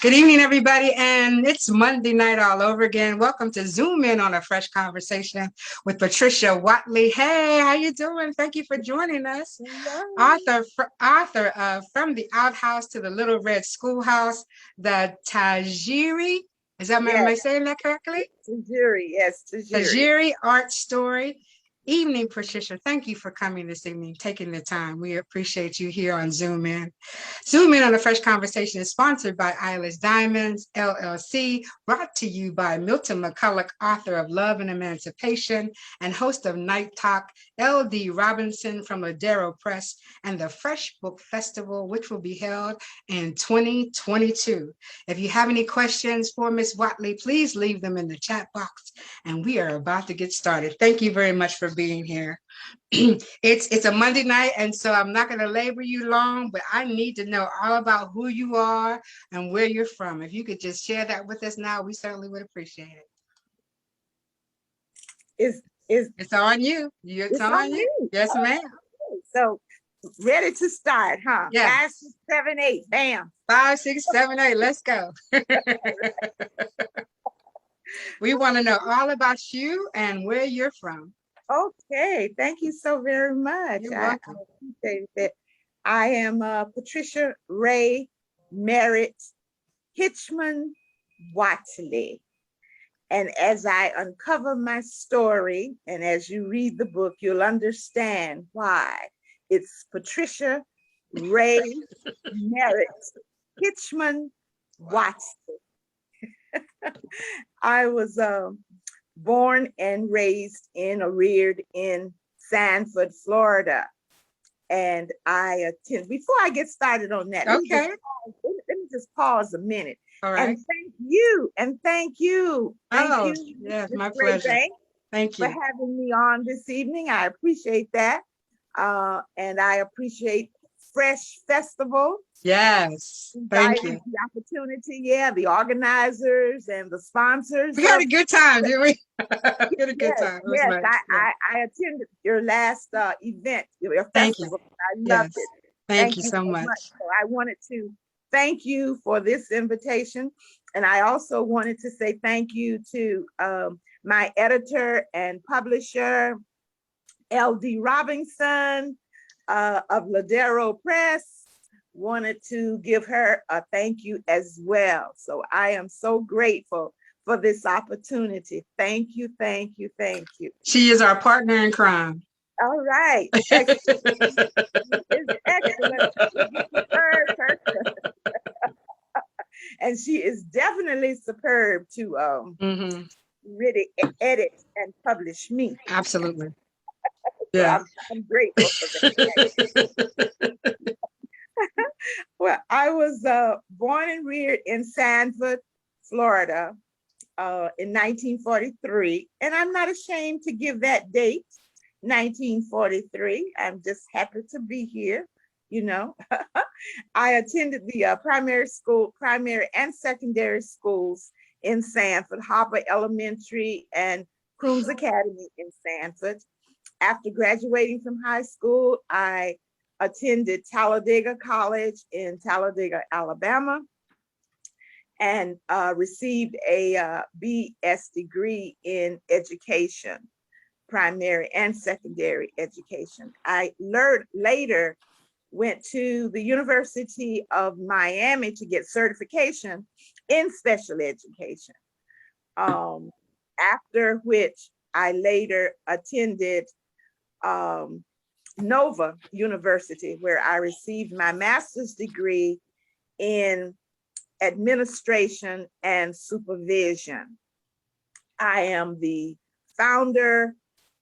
Good evening, everybody, and it's Monday night all over again. Welcome to Zoom In on a Fresh Conversation with Patricia Whatley. Hey, how you doing? Thank you for joining us. Hello. Author of From the Outhouse to the Little Red Schoolhouse, the Tajiri. Am I Yes, saying that correctly? Tajiri. Yes, Tajiri. Tajiri Arts Story. Evening, Patricia. Thank you for coming this evening, taking the time. We appreciate you here on Zoom In. Zoom In on a Fresh Conversation is sponsored by Eyeless Diamonds, LLC, brought to you by Milton McCulloch, author of Love and Emancipation and host of Night Talk, L.D. Robinson from Ladero Press, and the F.R.E.S.H Book Festival, which will be held in 2022. If you have any questions for Ms. Whatley, please leave them in the chat box, and we are about to get started. Thank you very much for being here. It's a Monday night, and so I'm not going to labor you long, but I need to know all about who you are and where you're from. If you could just share that with us now, we certainly would appreciate it. Is is It's on you. It's it's on on you. me? Yes, ma'am. Okay. So ready to start, huh? Yeah. 5, 6, 7, 8. Bam. 5, 6, 7, 8. Let's go. We want to know all about you and where you're from. Okay. Thank you so very much. You're I welcome. appreciate that. I am Patricia Ray Merritt Hitchman Whatley. And as I uncover my story, and as you read the book, you'll understand why it's Patricia Ray Merritt Hitchman Watson. I was born and raised reared in Sanford, Florida. And I attend, before I get started on that, Okay. let me just pause a minute. All right. And thank you, Oh, yes, my pleasure. Thank for you. having me on this evening. I appreciate that. And I appreciate F.R.E.S.H Festival. Yes, thank you. The opportunity, the organizers and the sponsors. We had a good time, didn't we? We had a good time. It was Yes, nice. Yeah. I attended your last event, your Thank you. festival. I loved Yes. it. Thank you You so so much. much. So I wanted to thank you for this invitation. And I also wanted to say thank you to my editor and publisher, L.D. Robinson of Ladero Press. Wanted to give her a thank you as well. So I am so grateful for this opportunity. Thank you, thank you, thank you. She is our partner in crime. All right. Excellent. Is excellent. Superb person. And she is definitely superb to really edit and publish me. Absolutely. So Yeah. I'm grateful for that. Well, I was born and reared in Sanford, Florida, in 1943. And I'm not ashamed to give that date, 1943. I'm just happy to be here, you know. I attended the primary and secondary schools in Sanford, Harbor Elementary and Crooms Academy in Sanford. After graduating from high school, I attended Talladega College in Talladega, Alabama, and received a BS degree in education, primary and secondary education. I later went to the University of Miami to get certification in special education. After which I later attended Nova University, where I received my master's degree in administration and supervision. I am the founder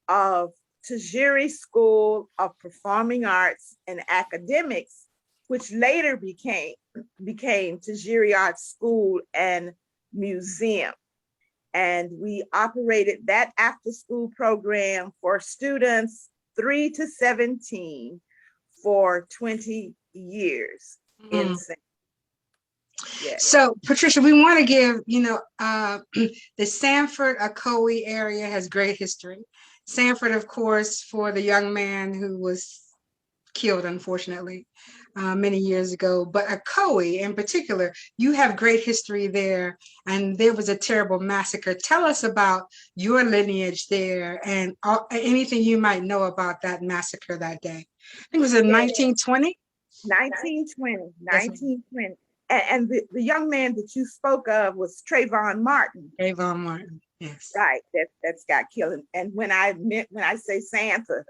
of Tajiri School of Performing Arts and Academics, which later became Tajiri Arts School and Museum. And we operated that after school program for students 3 to 17 for 20 years. Yes. So, Patricia, we want to give, the Sanford, Ocoee area has great history. Sanford, of course, for the young man who was killed, unfortunately. many years ago, but Ocoee in particular, you have great history there, and there was a terrible massacre. Tell us about your lineage there and anything you might know about that massacre that day. I think it was in Yeah, 1920? 1920, Yes, 1920. And the young man that you spoke of was Trayvon Martin. Trayvon Martin, yes. Right, that's got killed. And when I say Santa,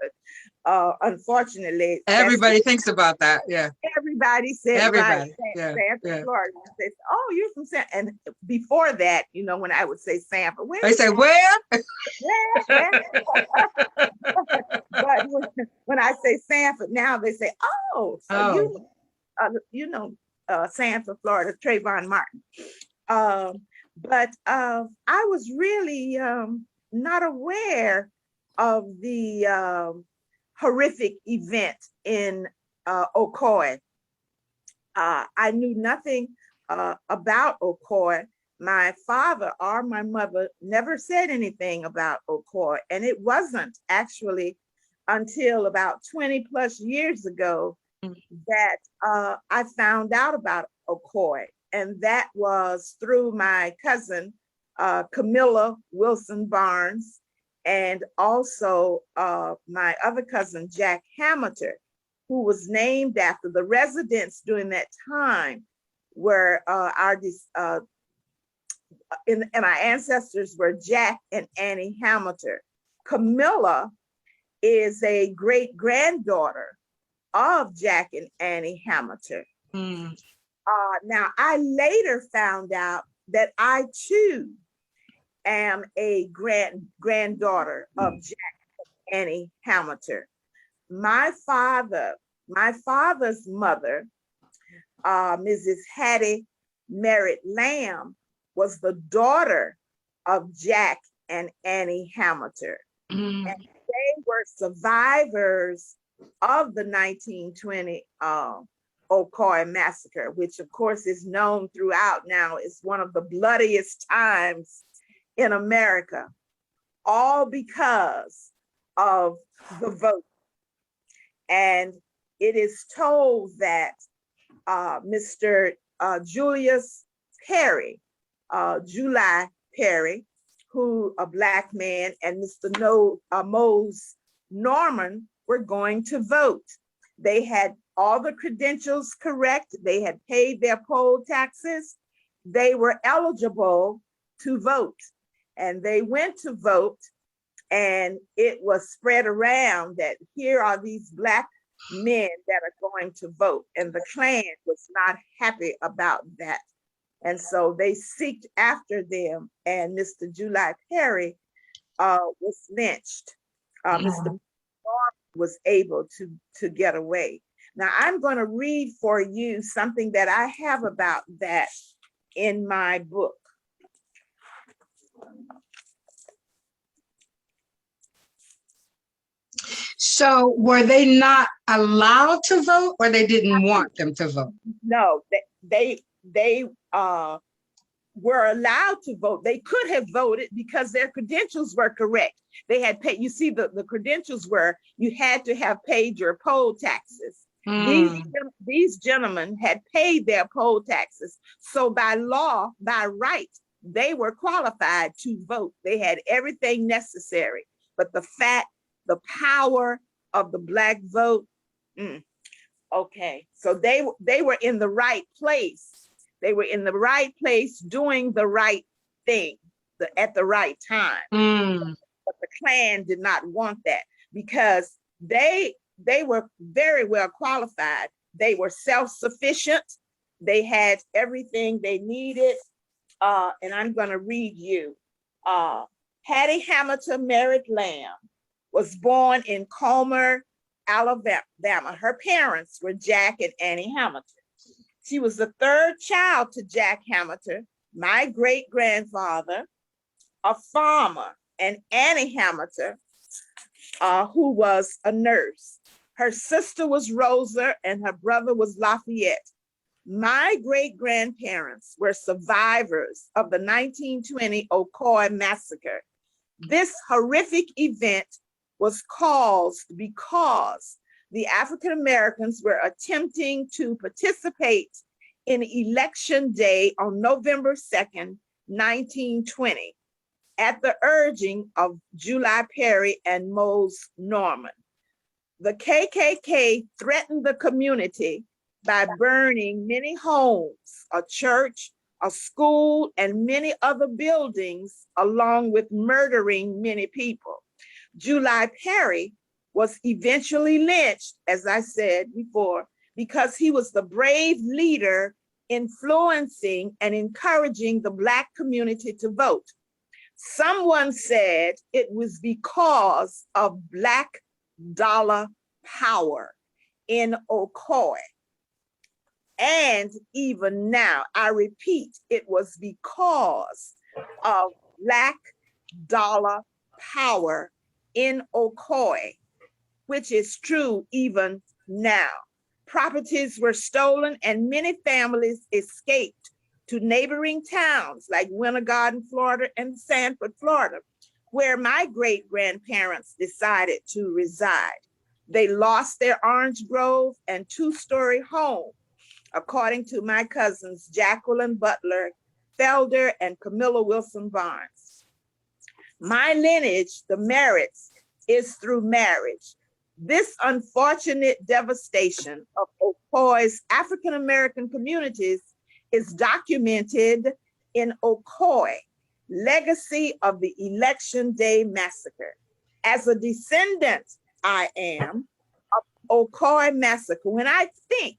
unfortunately, Everybody thinks about that, yeah. everybody said, right, Everybody, yeah, Sanford, yeah. Florida. They said, oh, you're from Sanford. And before that, when I would say Sanford, where They is say, Sanford? where? Where? But when I say Sanford, now they say, oh, so Oh, Sanford, Florida, Trayvon Martin. But I was really not aware of the horrific event in Ocoee. I knew nothing about Ocoee. My father or my mother never said anything about Ocoee, and it wasn't actually until about 20 plus years ago that I found out about Ocoee, and that was through my cousin Camilla Wilson Barnes, and also my other cousin Jack Hamilton, who was named after the residents during that time where and my ancestors were Jack and Annie Hamilton. Camilla is a great granddaughter of Jack and Annie Hamilton. mm. Now, I later found out that I too am a granddaughter of Jack and Annie Hamilton. My father's mother, Mrs. Hattie Merritt Lamb, was the daughter of Jack and Annie Hamilton. Mm. And they were survivors of the 1920 Oh Koi Massacre, which of course is known throughout now as one of the bloodiest times in America, all because of the vote. And it is told that Mr. Julius Perry, July Perry, who a Black man, and Mr. Mose Norman were going to vote. They had all the credentials correct. They had paid their poll taxes. They were eligible to vote. And they went to vote, and it was spread around that here are these Black men that are going to vote. And the Klan was not happy about that. And so they seeked after them, and Mr. July Perry was lynched. Mr. Norman was able to get away. Now I'm going to read for you something that I have about that in my book. So were they not allowed to vote, or they didn't want them to vote? No, they were allowed to vote. They could have voted because their credentials were correct. They had paid, you see, the credentials were, you had to have paid your poll taxes. These gentlemen had paid their poll taxes. So by law, by right, they were qualified to vote. They had everything necessary. But the power of the Black vote, okay. So they were in the right place. They were in the right place doing the right thing at the right time. But the Klan did not want that because they were very well qualified. They were self-sufficient. They had everything they needed. And I'm going to read you. Hattie Hamilton Merritt Lamb was born in Comer, Alabama. Her parents were Jack and Annie Hamilton. She was the third child to Jack Hamilton, my great-grandfather, a farmer, and Annie Hamilton, who was a nurse. Her sister was Rosa, and her brother was Lafayette. My great-grandparents were survivors of the 1920 Oh Koi Massacre. This horrific event was caused because the African Americans were attempting to participate in Election Day on November 2nd, 1920, at the urging of July Perry and Mose Norman. The KKK threatened the community by burning many homes, a church, a school, and many other buildings, along with murdering many people. July Perry was eventually lynched, as I said before, because he was the brave leader influencing and encouraging the Black community to vote. Someone said it was because of Black dollar power in Ocoee. And even now, I repeat, it was because of Black dollar power in Ocoee, which is true even now. Properties were stolen and many families escaped to neighboring towns like Winter Garden, Florida, and Sanford, Florida, where my great-grandparents decided to reside. They lost their orange grove and two-story home, according to my cousins Jacqueline Butler Felder and Camilla Wilson Barnes. My lineage, the Merritts, is through marriage. This unfortunate devastation of Ocoee's African-American communities is documented in Ocoee, Legacy of the Election Day Massacre. As a descendant, I am, of Oh Koi Massacre. When I think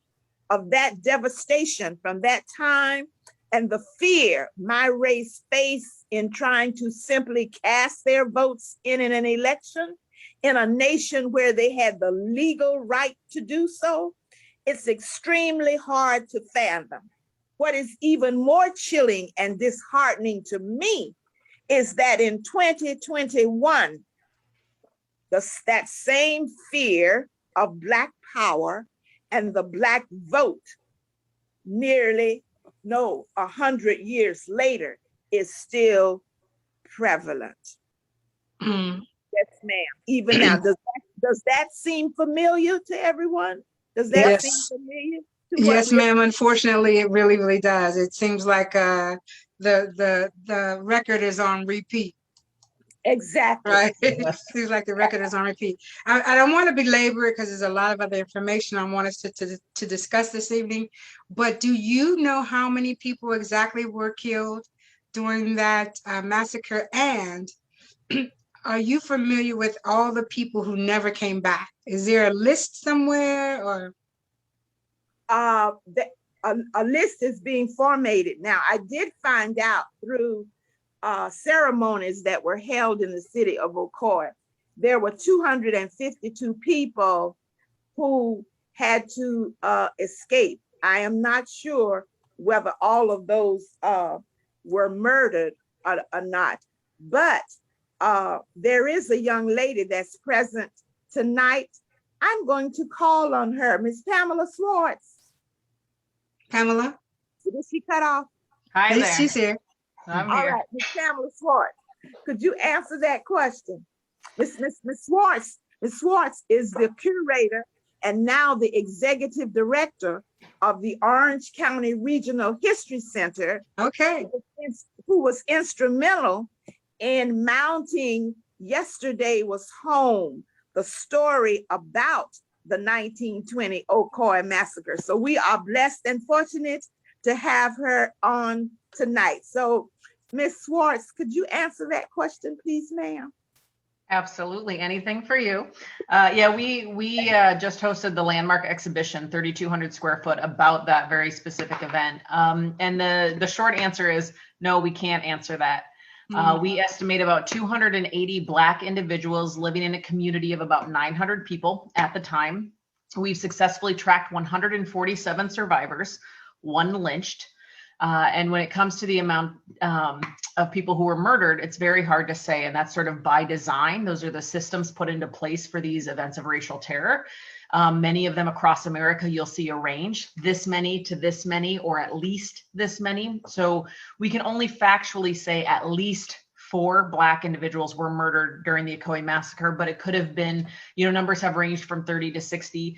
of that devastation from that time and the fear my race faced in trying to simply cast their votes in an election in a nation where they had the legal right to do so, it's extremely hard to fathom. What is even more chilling and disheartening to me is that in 2021, that same fear of Black power and the Black vote, nearly 100 years later, is still prevalent. Yes, ma'am. Even now, does that seem familiar to everyone? Does that seem familiar? Yes, ma'am. Unfortunately, it really, really does. It seems like the record is on repeat. Exactly. Right. It seems like the record is on repeat. I don't want to belabor it because there's a lot of other information I want us to discuss this evening. But do you know how many people exactly were killed during that massacre? And are you familiar with all the people who never came back? Is there a list somewhere or? A list is being formatted. Now, I did find out through ceremonies that were held in the city of Ocoee, there were 252 people who had to escape. I am not sure whether all of those were murdered or not, but there is a young lady that's present tonight. I'm going to call on her, Miss Pamela Schwartz. Pamela? Did she cut off? Hi there. She's here. I'm All here. right, Miss Pamela Schwartz, could you answer that question? Miss Schwartz, Miss Schwartz is the curator and now the executive director of the Orange County Regional History Center. Okay. Who was instrumental in mounting Yesterday Was Home, the story about the 1920 Oh Koi Massacre. So we are blessed and fortunate to have her on tonight. So Ms. Schwartz, could you answer that question, please, ma'am? Absolutely, anything for you. Yeah, we just hosted the landmark exhibition, 3,200 square foot, about that very specific event. And the short answer is no, we can't answer that. We estimate about 280 Black individuals living in a community of about 900 people at the time. We've successfully tracked 147 survivors, 1 lynched. And when it comes to the amount of people who were murdered, it's very hard to say. And that's sort of by design. Those are the systems put into place for these events of racial terror. Many of them across America, you'll see a range, this many to this many, or at least this many. So we can only factually say at least 4 Black individuals were murdered during the Ocoee Massacre, but it could have been, numbers have ranged from 30 to 60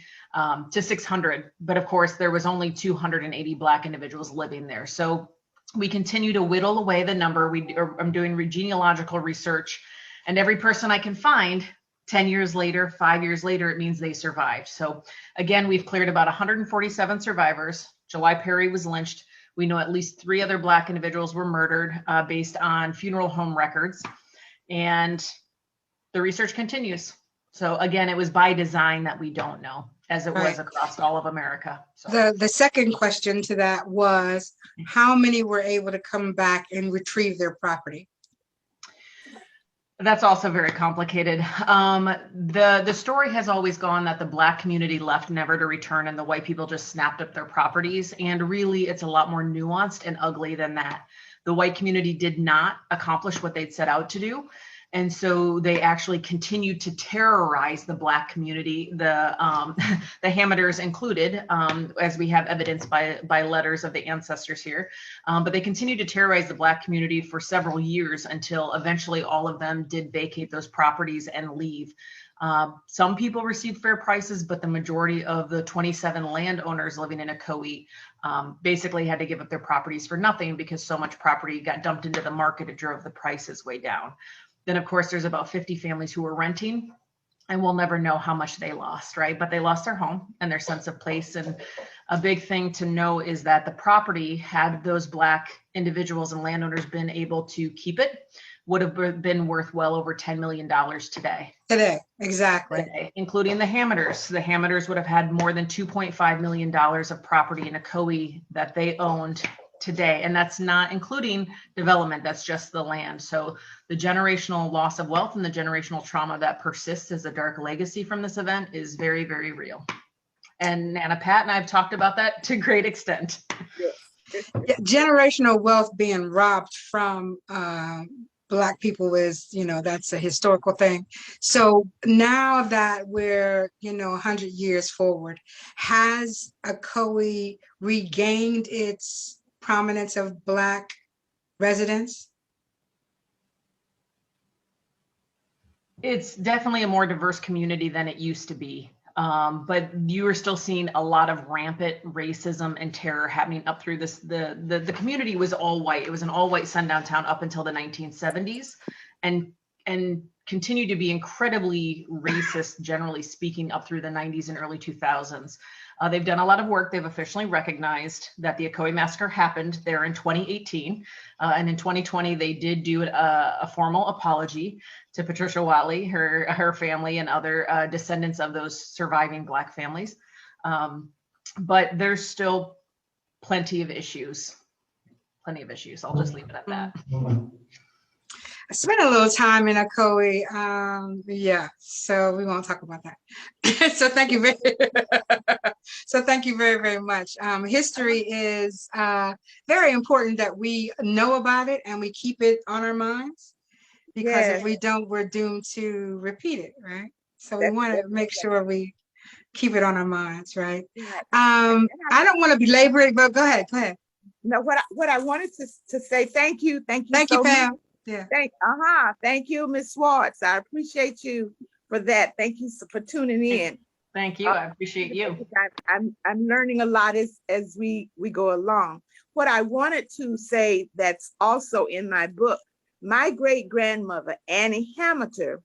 to 600. But of course, there was only 280 Black individuals living there. So we continue to whittle away the number. I'm doing genealogical research, and every person I can find 10 years later, 5 years later, it means they survived. So again, we've cleared about 147 survivors. July Perry was lynched. We know at least 3 other Black individuals were murdered based on funeral home records, and the research continues. So again, it was by design that we don't know, as it was across all of America. So. The second question to that was, how many were able to come back and retrieve their property? That's also very complicated. The story has always gone that the Black community left never to return, and the white people just snapped up their properties. And really, it's a lot more nuanced and ugly than that. The white community did not accomplish what they'd set out to do. And so they actually continued to terrorize the Black community, the Hammonders included, as we have evidence by letters of the ancestors here. But they continued to terrorize the Black community for several years until eventually all of them did vacate those properties and leave. Some people received fair prices, but the majority of the 27 landowners living in Ocoee basically had to give up their properties for nothing, because so much property got dumped into the market, it drove the prices way down. Then, of course, there's about 50 families who were renting, and we'll never know how much they lost, right? But they lost their home and their sense of place. And a big thing to know is that the property, had those Black individuals and landowners been able to keep it, would have been worth well over $10 million today. Exactly. Today, including the Hammonders. The Hammonders would have had more than $2.5 million of property in Ocoee that they owned today. And that's not including development, that's just the land. So the generational loss of wealth and the generational trauma that persists as a dark legacy from this event is very, very real. And Nana, Pat, and I've talked about that to great extent. Yeah, generational wealth being robbed from Black people is, that's a historical thing. So now that we're, 100 years forward, has Ocoee regained its prominence of Black residents? It's definitely a more diverse community than it used to be. But you are still seeing a lot of rampant racism and terror happening up through this. The community was all white. It was an all white sundown town up until the 1970s, and continued to be incredibly racist, generally speaking, up through the 90s and early 2000s. They've done a lot of work. They've officially recognized that the Ocoee Massacre happened there in 2018. And in 2020, they did do a formal apology to Patricia Whatley, her family, and other descendants of those surviving Black families. But there's still plenty of issues. I'll just leave it at that. I spent a little time in Ocoee. So we won't talk about that. So thank you very, very much. History is very important that we know about it and we keep it on our minds, because if we don't, we're doomed to repeat it, right? So we want to make sure we keep it on our minds, right? I don't want to belabor it, but go ahead. No, what I wanted to say, thank you so you, Pam. Much. Yeah. Thank you, Ms. Schwartz. I appreciate you for that. Thank you for tuning in. Thank you. I appreciate you. I'm learning a lot as we go along. What I wanted to say that's also in my book, my great grandmother Annie Hamilton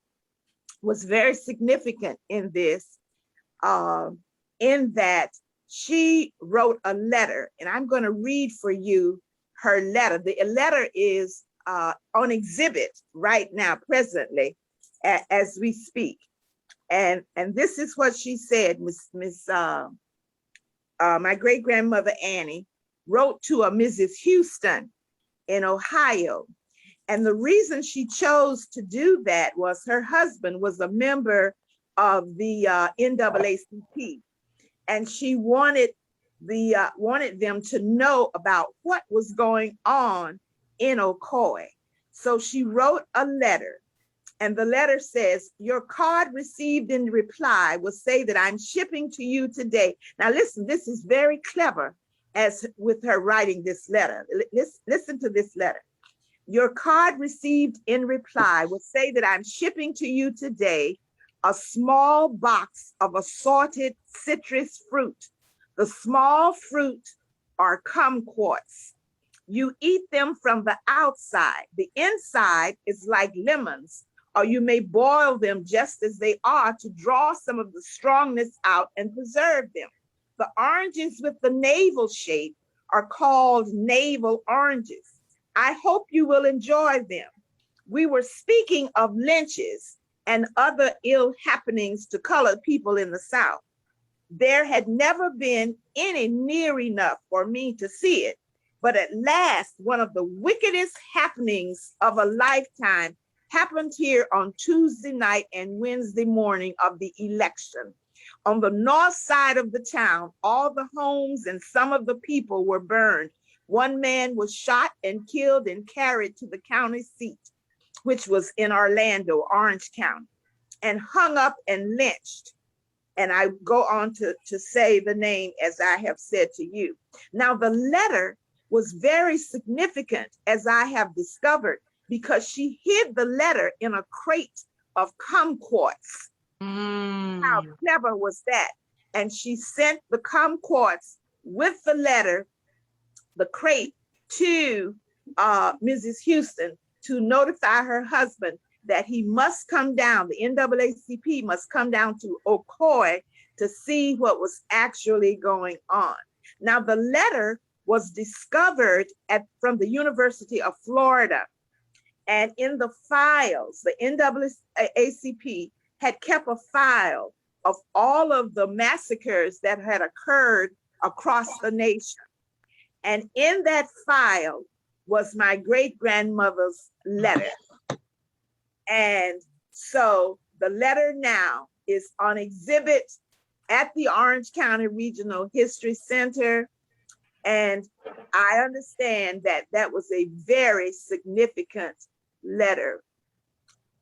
was very significant in this, in that she wrote a letter, and I'm going to read for you her letter. The letter is on exhibit right now, presently, as we speak. And this is what she said. My great grandmother Annie wrote to a Mrs. Houston in Ohio. And the reason she chose to do that was her husband was a member of the NAACP. And she wanted them to know about what was going on in Ocoee. So she wrote a letter, and the letter says, your card received in reply will say that I'm shipping to you today. Now listen, this is very clever as with her writing this letter. Listen to this letter. Your card received in reply will say that I'm shipping to you today a small box of assorted citrus fruit. The small fruit are kumquats. You eat them from the outside. The inside is like lemons, or you may boil them just as they are to draw some of the strongness out and preserve them. The oranges with the navel shape are called navel oranges. I hope you will enjoy them. We were speaking of lynches and other ill happenings to colored people in the South. There had never been any near enough for me to see it, but at last, one of the wickedest happenings of a lifetime happened here on Tuesday night and Wednesday morning of the election. On the north side of the town, all the homes and some of the people were burned. One man was shot and killed and carried to the county seat, which was in Orlando, Orange County, and hung up and lynched. And I go on to say the name as I have said to you. Now, the letter was very significant, as I have discovered, because she hid the letter in a crate of kumquats. How clever was that? And she sent the kumquats with the letter, the crate, to Mrs. Houston to notify her husband that he must come down, the NAACP must come down to Ocoee to see what was actually going on. Now, the letter was discovered from the University of Florida. And in the files, the NAACP had kept a file of all of the massacres that had occurred across the nation. And in that file was my great-grandmother's letter. And so the letter now is on exhibit at the Orange County Regional History Center. And I understand that that was a very significant letter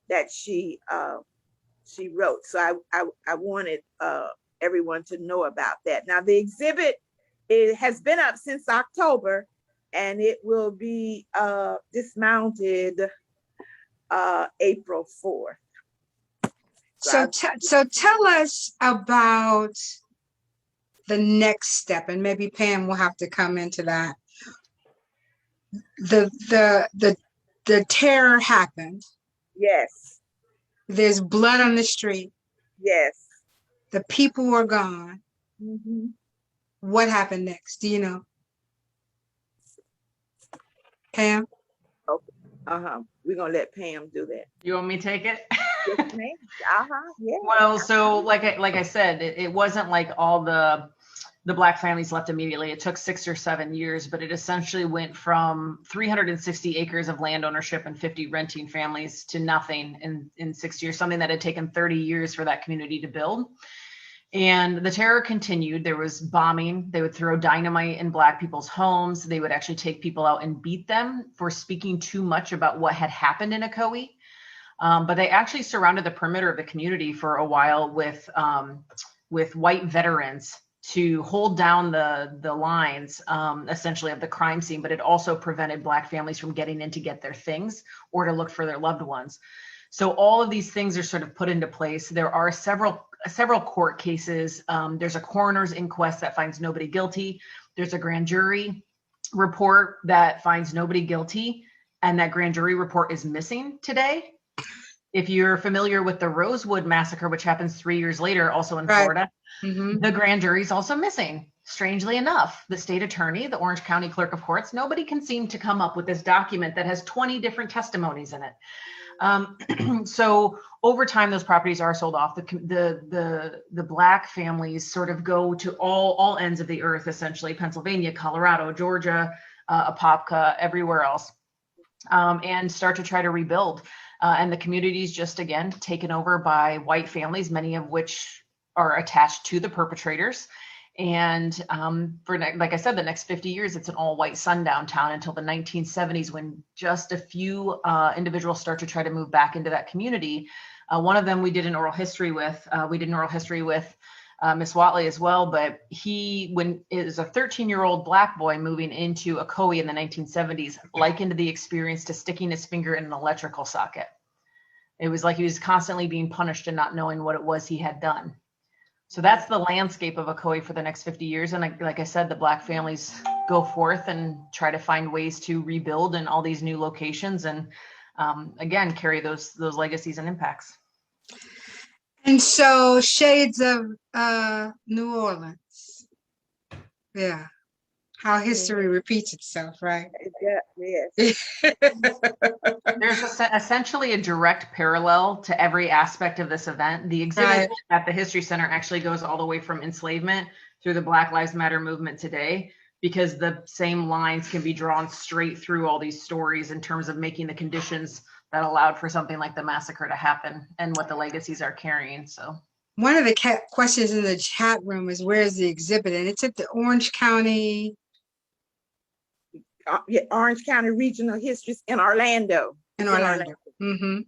that she wrote. So I wanted everyone to know about that. Now the exhibit, it has been up since October, and it will be dismounted April 4th. So tell us about the next step, and maybe Pam will have to come into that. The terror happened. Yes. There's blood on the street. Yes. The people were gone. Mm-hmm. What happened next? Do you know? Pam? Okay. We're gonna let Pam do that. You want me to take it? Yes, ma'am. Yeah. Well, so like I said, it wasn't like all the Black families left immediately. It took 6 or 7 years, but it essentially went from 360 acres of land ownership and 50 renting families to nothing in 6 years, something that had taken 30 years for that community to build. And the terror continued. There was bombing. They would throw dynamite in Black people's homes. They would actually take people out and beat them for speaking too much about what had happened in Ocoee. But they actually surrounded the perimeter of the community for a while with white veterans to hold down the lines, essentially, of the crime scene. But it also prevented Black families from getting in to get their things or to look for their loved ones. So all of these things are sort of put into place. There are several court cases. There's a coroner's inquest that finds nobody guilty. There's a grand jury report that finds nobody guilty, and that grand jury report is missing today. If you're familiar with the Rosewood Massacre, which happens 3 years later, also in Florida, the grand jury is also missing. Strangely enough, the state attorney, the Orange County Clerk of Courts, nobody can seem to come up with this document that has 20 different testimonies in it. So over time, those properties are sold off. The Black families sort of go to all ends of the earth, essentially, Pennsylvania, Colorado, Georgia, Apopka, everywhere else, and start to try to rebuild. And the community's just, again, taken over by white families, many of which are attached to the perpetrators. And like I said, the next 50 years, it's an all-white sundown town until the 1970s, when just a few individuals start to try to move back into that community. One of them we did an oral history with. Miss Whatley as well, but when it was a 13-year-old Black boy moving into Ocoee in the 1970s, likened the experience to sticking his finger in an electrical socket. It was like he was constantly being punished and not knowing what it was he had done. So that's the landscape of Ocoee for the next 50 years. And like I said, the Black families go forth and try to find ways to rebuild in all these new locations and again, carry those legacies and impacts. And so shades of New Orleans. Yeah. How history repeats itself, right? Yes. There's essentially a direct parallel to every aspect of this event. The exhibit at the History Center actually goes all the way from enslavement through the Black Lives Matter movement today, because the same lines can be drawn straight through all these stories in terms of making the conditions that allowed for something like the massacre to happen and what the legacies are carrying. So one of the questions in the chat room is, where's the exhibit? And it's at the Orange County. Orange County Regional Histories in Orlando. In Orlando. Mm-hmm.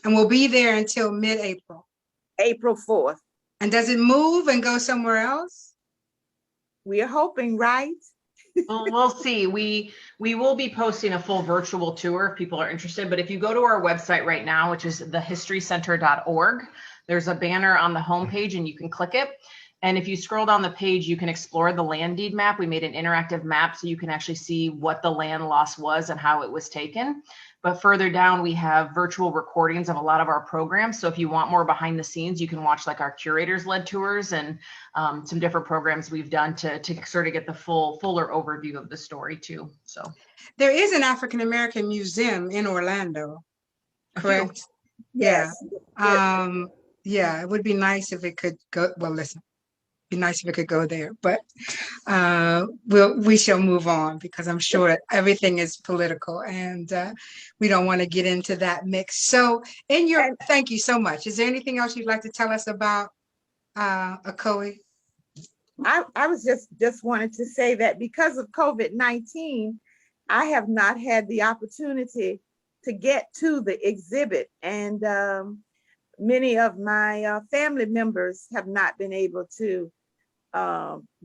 And we'll be there until mid-April. April 4th. And does it move and go somewhere else? We are hoping, right? Well, we'll see. We will be posting a full virtual tour if people are interested. But if you go to our website right now, which is thehistorycenter.org, there's a banner on the homepage and you can click it. And if you scroll down the page, you can explore the land deed map. We made an interactive map so you can actually see what the land loss was and how it was taken. But further down, we have virtual recordings of a lot of our programs. So if you want more behind the scenes, you can watch like our curators led tours and some different programs we've done to sort of get the fuller overview of the story too. So there is an African-American museum in Orlando, correct? Yes. Yeah, it would be nice if it could go, well, listen. Be nice if it could go there, but we shall move on, because I'm sure that everything is political and we don't want to get into that mix. So thank you so much. Is there anything else you'd like to tell us about Ocoee? I was just wanted to say that because of COVID-19, I have not had the opportunity to get to the exhibit, and many of my family members have not been able to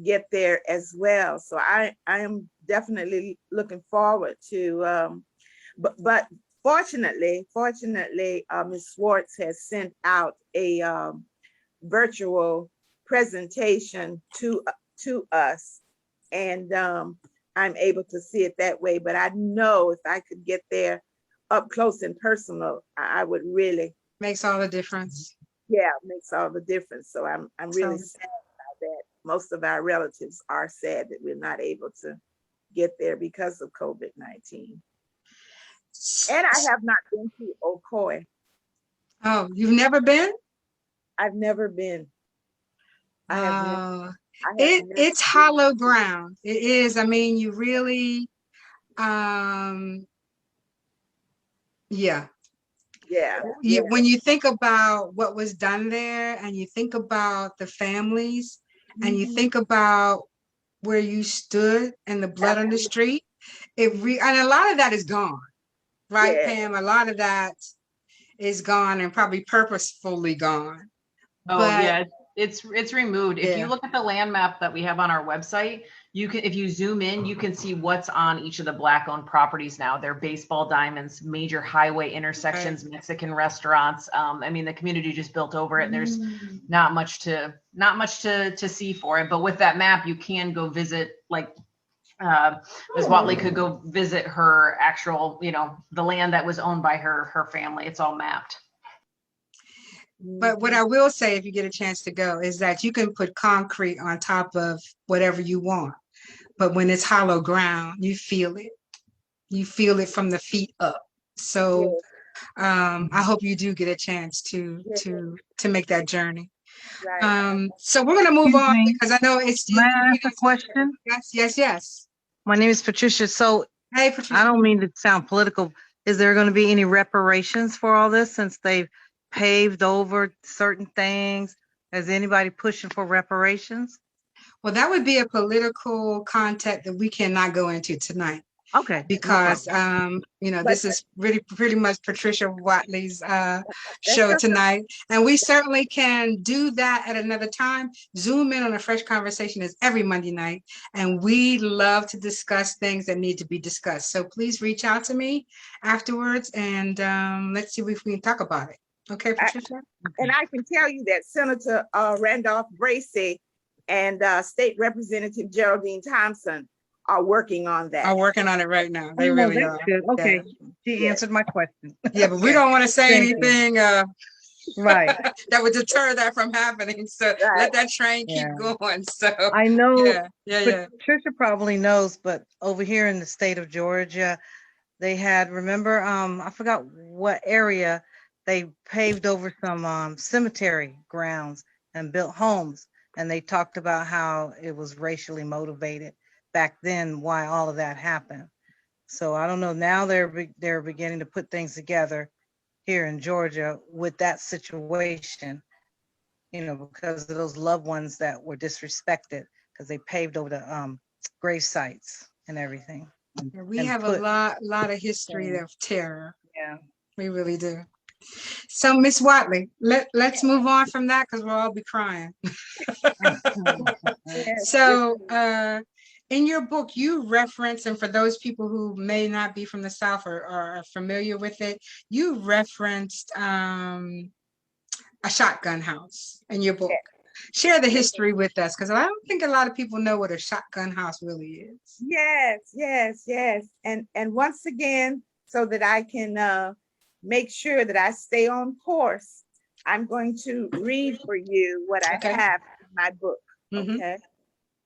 get there as well. So I am definitely looking forward to, but fortunately, Ms. Schwartz has sent out a virtual presentation to us, and I'm able to see it that way. But I know if I could get there up close and personal, I would really. Makes all the difference. Yeah, it makes all the difference. So I'm really sad about that. Most of our relatives are sad that we're not able to get there because of COVID-19. And I have not been to Ocoee. Oh, you've never been? I've never been. It's hollow ground. It is. I mean, you really, yeah. When you think about what was done there, and you think about the families, and you think about where you stood and the blood on the street, and a lot of that is gone, right, Pam? A lot of that is gone, and probably purposefully gone. Yeah, it's removed. If you look at the land map that we have on our website, you can, if you zoom in, you can see what's on each of the Black-owned properties now. They're baseball diamonds, major highway intersections, Mexican restaurants. I mean, the community just built over it, and there's not much to see for it. But with that map, you can go visit, like Ms. Whatley could go visit her actual, the land that was owned by her family. It's all mapped. But what I will say, if you get a chance to go, is that you can put concrete on top of whatever you want. But when it's hollow ground, you feel it. You feel it from the feet up. So I hope you do get a chance to make that journey. Right. So we're going to move on, because I know it's. May I ask a question? Yes. My name is Patricia. So hey, Patricia. I don't mean to sound political. Is there going to be any reparations for all this, since they've paved over certain things? Is anybody pushing for reparations? Well, that would be a political context that we cannot go into tonight. Okay. because But this is really pretty much Patricia Whatley's that's show okay. tonight, and we certainly can do that at another time. Zoom in on a fresh conversation is every Monday night, and we love to discuss things that need to be discussed. So please reach out to me afterwards, and let's see if we can talk about it. Okay, Patricia? And I can tell you that Senator Randolph Bracy and State Representative Geraldine Thompson are working on that. I'm working on it right now. They Oh, really that's are. good. Okay. Yeah. She Yeah. answered my question. Yeah, but we don't want to say Thank you. anything Right. that would deter that from happening. So Right. let that train keep Yeah. going. So I know yeah. Patricia probably knows, but over here in the state of Georgia, they had, remember, I forgot what area, they paved over some cemetery grounds and built homes. And they talked about how it was racially motivated back then, why all of that happened. So I don't know, now they're beginning to put things together here in Georgia with that situation, because of those loved ones that were disrespected because they paved over the grave sites and everything. We and have a put- lot of history Yeah. of terror. Yeah. We really do. So Miss Watley, let's move on from that because we'll all be crying. Yes. So in your book, you reference, and for those people who may not be from the South or are familiar with it, you referenced a shotgun house in your book. Share the history with us, because I don't think a lot of people know what a shotgun house really is. Yes. And once again, so that I can make sure that I stay on course, I'm going to read for you what I Okay. have in my book. Mhm. Okay.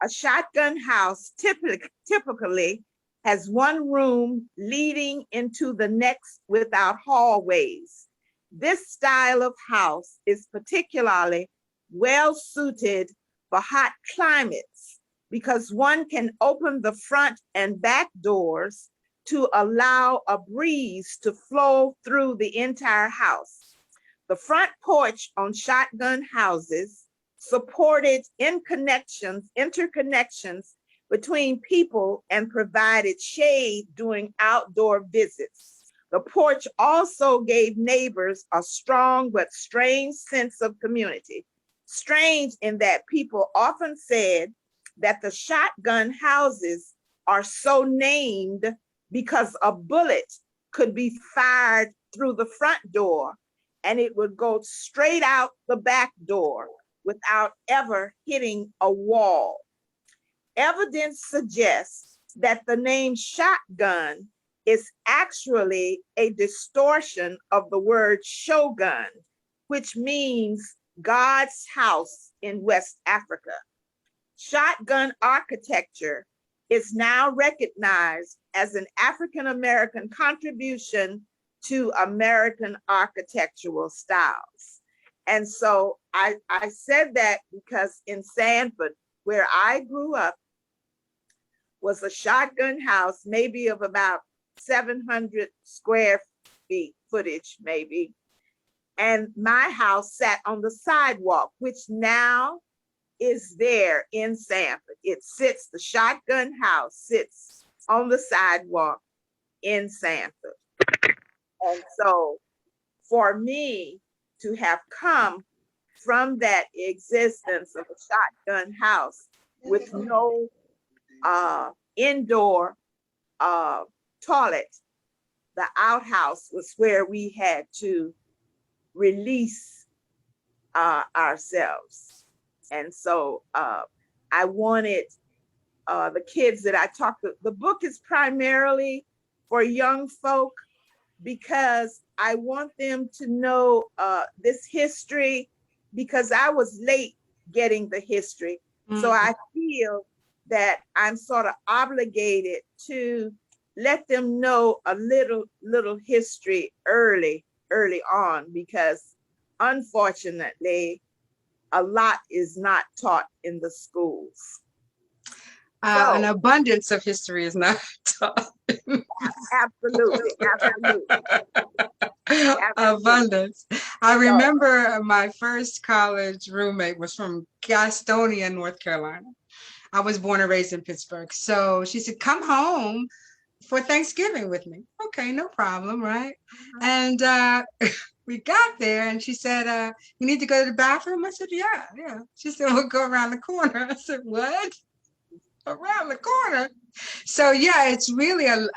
A shotgun house typically has one room leading into the next without hallways. This style of house is particularly well suited for hot climates because one can open the front and back doors to allow a breeze to flow through the entire house. The front porch on shotgun houses supported interconnections between people and provided shade during outdoor visits. The porch also gave neighbors a strong but strange sense of community. Strange in that people often said that the shotgun houses are so named because a bullet could be fired through the front door and it would go straight out the back door without ever hitting a wall. Evidence suggests that the name shotgun is actually a distortion of the word shogun, which means God's house in West Africa. Shotgun architecture is now recognized as an African-American contribution to American architectural styles. And so I said that because in Sanford, where I grew up, was a shotgun house, maybe of about 700 square feet footage, maybe. And my house sat on the sidewalk, which now is there in Sanford. The shotgun house sits on the sidewalk in Sanford. And so for me to have come from that existence of a shotgun house with no indoor toilet, the outhouse was where we had to release ourselves. And so I wanted the kids that I talked to, the book is primarily for young folk because I want them to know this history because I was late getting the history. So I feel that I'm sort of obligated to let them know a little history early on, because unfortunately, a lot is not taught in the schools. An abundance of history is not taught. Absolutely. Abundance. I remember my first college roommate was from Gastonia, North Carolina. I was born and raised in Pittsburgh. So she said, come home for Thanksgiving with me. Okay, no problem, right? Uh-huh. And we got there and she said, you need to go to the bathroom? I said, yeah, yeah. She said, we'll go around the corner. I said, what? Around the corner? So yeah, it's really a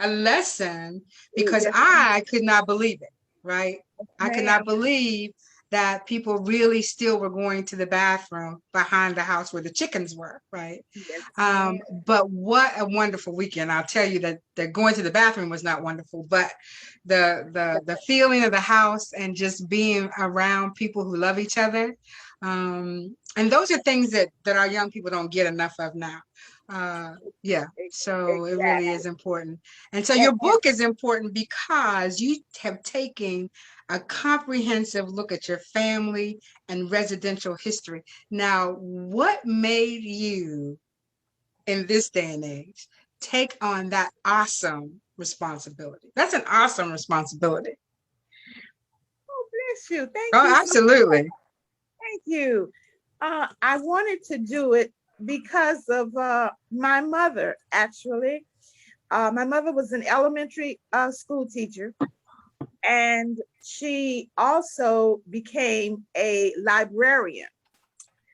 lesson because Yes, I could not believe it, right? I could ma'am. not believe that people really still were going to the bathroom behind the house where the chickens were, right? Yes, ma'am. But what a wonderful weekend. I'll tell you that going to the bathroom was not wonderful, but the feeling of the house and just being around people who love each other. And those are things that our young people don't get enough of now. Yeah, so it really Exactly. is important. And so And, your book is important because you have taken a comprehensive look at your family and residential history. Now, what made you in this day and age take on that awesome responsibility? That's an awesome responsibility. oh, bless you. Thank Oh, you so much. absolutely. Thank you. I wanted to do it because of my mother, actually. My mother was an elementary school teacher, and she also became a librarian.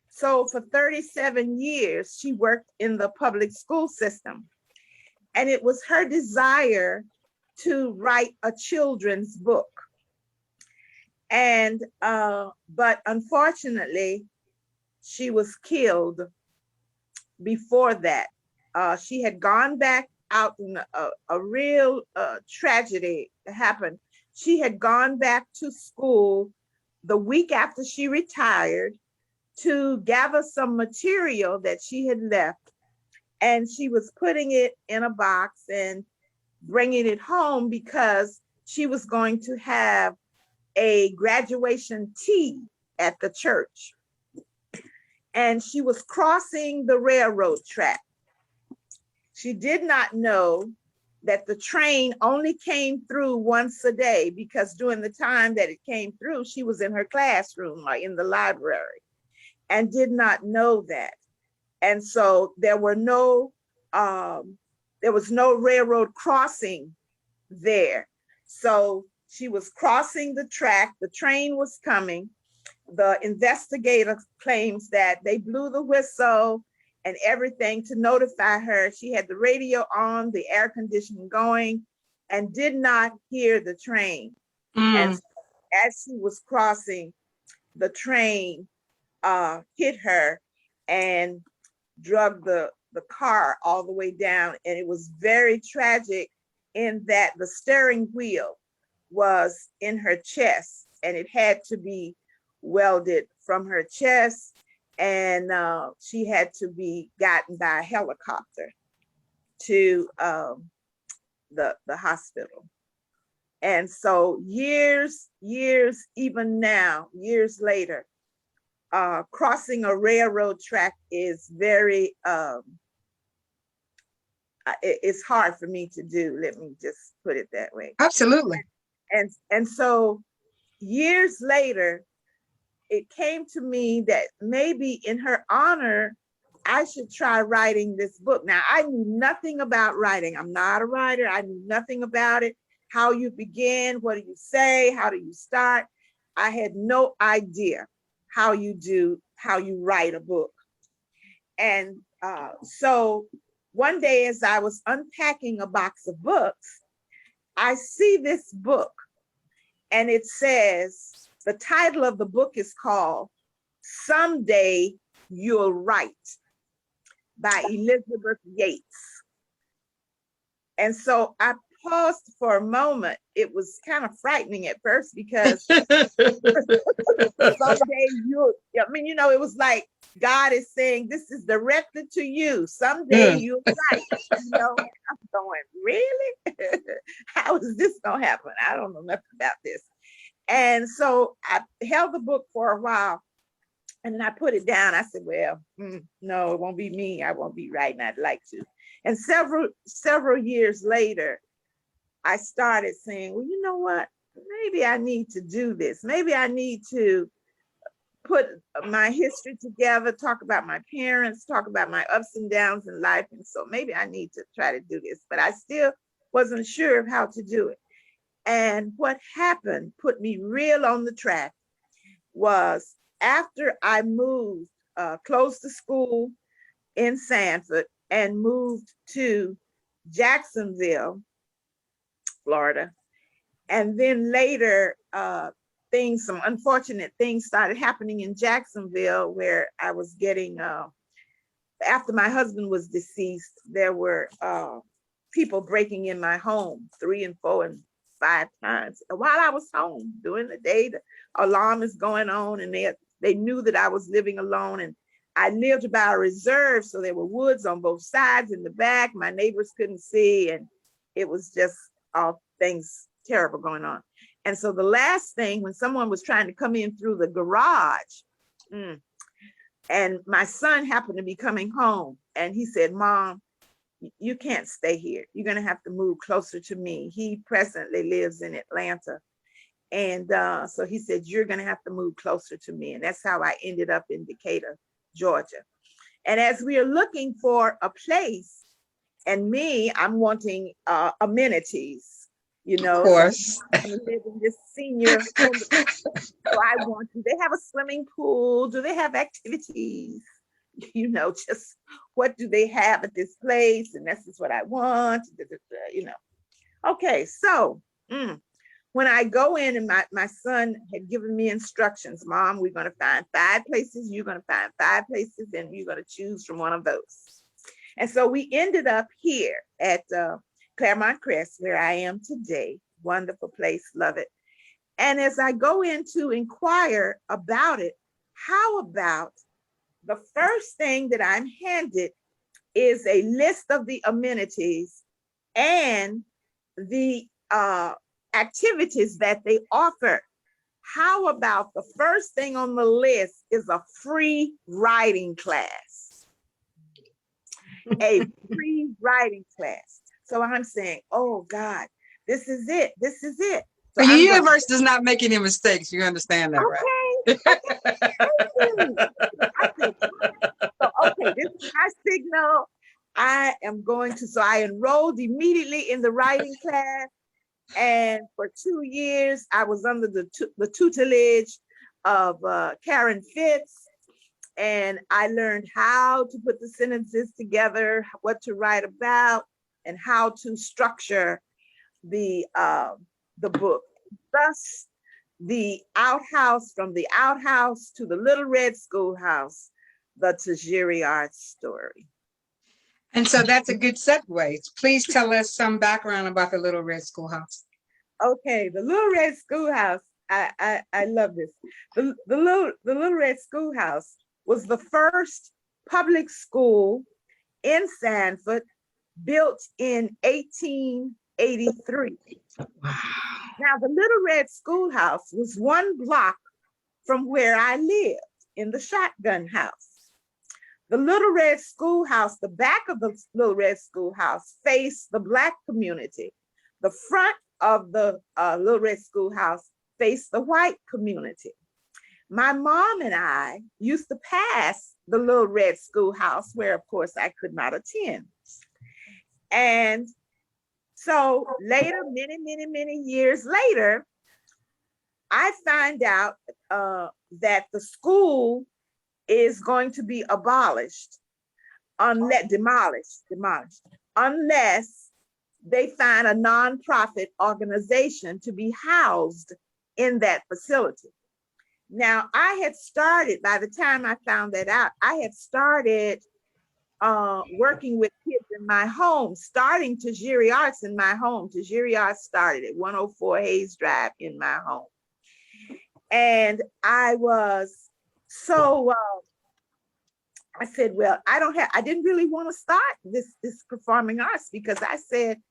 So for 37 years, she worked in the public school system. And it was her desire to write a children's book. And, but unfortunately, she was killed before that. She had gone back out in a real tragedy happened. She had gone back to school the week after she retired to gather some material that she had left. And she was putting it in a box and bringing it home because she was going to have a graduation tea at the church. And she was crossing the railroad track. She did not know that the train only came through once a day because during the time that it came through, she was in her classroom or in the library and did not know that. And so there was no railroad crossing there. So she was crossing the track, the train was coming. The investigator claims that they blew the whistle and everything to notify her. She had the radio on, the air conditioning going, and did not hear the train. And as she was crossing, the train hit her and drug the car all the way down. And it was very tragic in that the steering wheel was in her chest and it had to be welded from her chest, and she had to be gotten by a helicopter to the hospital. And so years, even now, years later, crossing a railroad track is very, it's hard for me to do. Let me just put it that way. Absolutely. And so years later, it came to me that maybe in her honor, I should try writing this book. Now, I knew nothing about writing. I'm not a writer. I knew nothing about it. How you begin, what do you say, how do you start? I had no idea how you write a book. And so one day as I was unpacking a box of books, I see this book and it says, the title of the book is called Someday You'll Write by Elizabeth Yates. And so I paused for a moment. It was kind of frightening at first because someday it was like God is saying, this is directed to you. Someday you'll write. I'm going, really? How is this going to happen? I don't know nothing about this. And so I held the book for a while and then I put it down. I said, well, no, it won't be me. I won't be writing. I'd like to. And several years later, I started saying, well, you know what? Maybe I need to do this. Maybe I need to put my history together, talk about my parents, talk about my ups and downs in life. And so maybe I need to try to do this, but I still wasn't sure of how to do it. And what happened, put me real on the track, was after I moved, closed the school in Sanford and moved to Jacksonville, Florida. And then later, some unfortunate things started happening in Jacksonville, where I was getting, after my husband was deceased, there were people breaking in my home 3 and 4 and 5 times while I was home during the day. The alarm is going on, and they knew that I was living alone, and I lived by a reserve, so there were woods on both sides in the back. My neighbors couldn't see, and it was just all things terrible going on. And so the last thing, when someone was trying to come in through the garage, and my son happened to be coming home, and he said, "Mom, you can't stay here. You're going to have to move closer to me." He presently lives in Atlanta. And so he said, "You're going to have to move closer to me." And that's how I ended up in Decatur, Georgia. And as we are looking for a place, and I'm wanting amenities, Of course. So I'm gonna live in this senior home. So I want, do they have a swimming pool? Do they have activities? Just what do they have at this place? And this is what I want, Okay, so when I go in, and my son had given me instructions, "Mom, we're gonna find 5 places, you're gonna find 5 places, and you're gonna choose from one of those." And so we ended up here at Claremont Crest, where I am today. Wonderful place, love it. And as I go in to inquire about it, how about the first thing that I'm handed is a list of the amenities and the activities that they offer. How about the first thing on the list is a free writing class? A free writing class. So I'm saying, oh God, this is it. This is it. So the universe does not make any mistakes. You understand that, right? Okay, this is my signal. I am going to, so I enrolled immediately in the writing class. And for 2 years, I was under the tutelage of Karen Fitz. And I learned how to put the sentences together, what to write about, and how to structure the book. Thus, the outhouse, from the outhouse to the Little Red Schoolhouse, the Tajiri Arts Story. And so that's a good segue. Please tell us some background about the Little Red Schoolhouse. Okay, the Little Red Schoolhouse, I love this. The Little Red Schoolhouse was the first public school in Sanford, built in 1883. Wow. Now, the Little Red Schoolhouse was 1 block from where I lived, in the Shotgun House. The Little Red Schoolhouse, the back of the Little Red Schoolhouse faced the Black community. The front of the Little Red Schoolhouse faced the white community. My mom and I used to pass the Little Red Schoolhouse, where of course I could not attend. And so later, many years later, I find out that the school is going to be demolished, unless they find a nonprofit organization to be housed in that facility. Now, I had started, by the time I found that out, I had started working with kids in my home, starting Tajiri Arts in my home. Tajiri Arts started at 104 Hayes Drive in my home. And I was so, I said, well, I didn't really want to start this performing arts, because I said,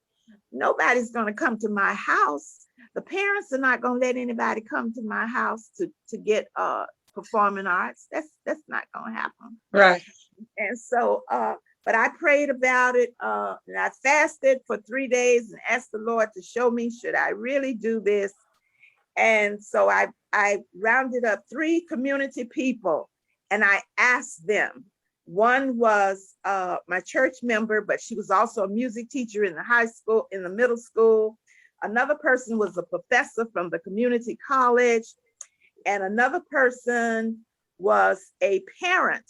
nobody's going to come to my house. The parents are not going to let anybody come to my house to get performing arts. That's not going to happen. Right. And so, but I prayed about it, and I fasted for 3 days and asked the Lord to show me, should I really do this? And so I rounded up 3 community people and I asked them. One was my church member, but she was also a music teacher in the high school, in the middle school. Another person was a professor from the community college. And another person was a parent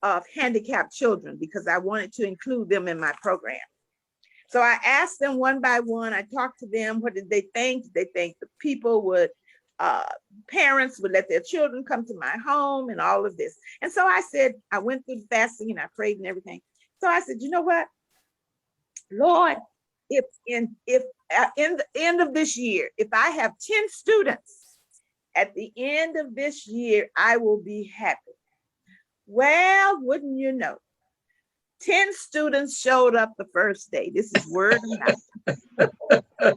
of handicapped children because I wanted to include them in my program. So I asked them one by one, I talked to them, what did they think? Did they think the people would, parents would let their children come to my home and all of this? And so I said, I went through the fasting and I prayed and everything. So I said, you know what, Lord, if in the end of this year, if I have 10 students, at the end of this year, I will be happy. Well, wouldn't you know, 10 students showed up the first day. This is word of mouth. 10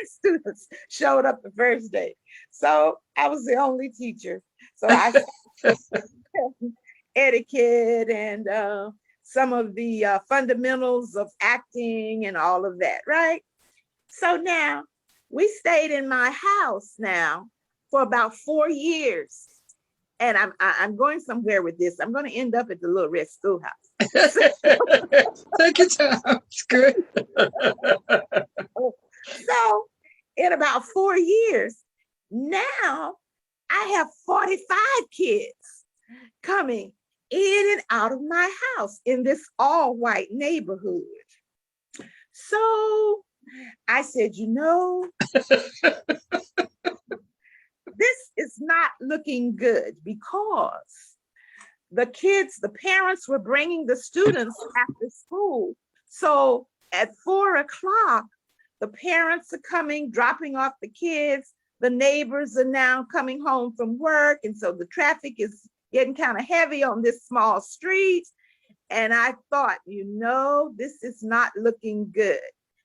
students showed up the first day. So I was the only teacher. So I etiquette and some of the fundamentals of acting and all of that, right? So now we stayed in my house now for about 4 years. And I'm going somewhere with this. I'm going to end up at the Little Red Schoolhouse. Take your time. It's good. So in about 4 years, now I have 45 kids coming in and out of my house in this all white neighborhood. So I said, you know, this is not looking good because the kids, the parents were bringing the students after school. So at 4 o'clock, the parents are coming, dropping off the kids. The neighbors are now coming home from work. And so the traffic is getting kind of heavy on this small street. And I thought, you know, this is not looking good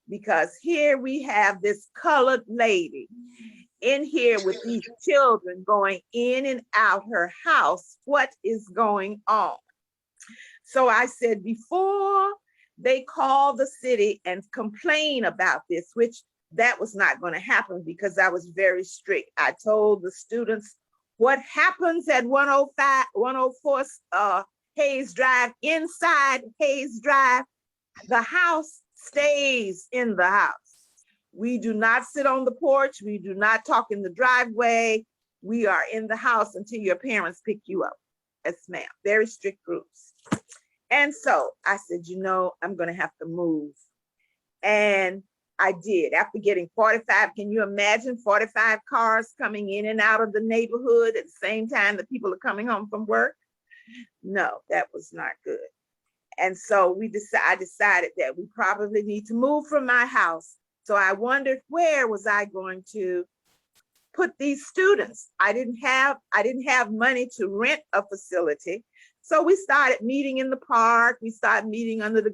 because here we have this colored lady in here with these children going in and out her house. What is going on? So I said, before they call the city and complain about this, which that was not going to happen because I was very strict. I told the students what happens at 104 Hayes Drive, inside Hayes Drive, the house stays in the house. We do not sit on the porch. We do not talk in the driveway. We are in the house until your parents pick you up. Yes, ma'am. Very strict rules. And so I said, you know, I'm going to have to move. And I did. After getting 45, can you imagine 45 cars coming in and out of the neighborhood at the same time that people are coming home from work? No, that was not good. And so I decided that we probably need to move from my house. So I wondered, where was I going to put these students? I didn't have money to rent a facility. So we started meeting in the park. We started meeting under the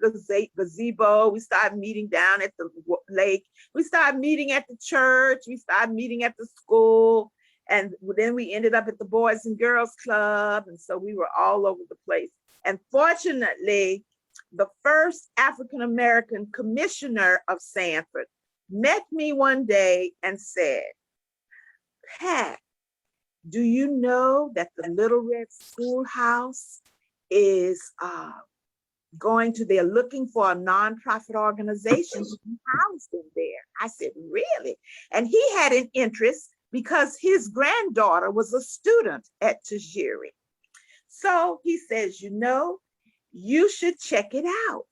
gazebo. We started meeting down at the lake. We started meeting at the church. We started meeting at the school. And then we ended up at the Boys and Girls Club. And so we were all over the place. And fortunately, the first African-American commissioner of Sanford met me one day and said, Pat, do you know that the Little Red Schoolhouse is they're looking for a nonprofit organization to be housed in there? I said, really? And he had an interest because his granddaughter was a student at Tajiri. So he says, you know, you should check it out.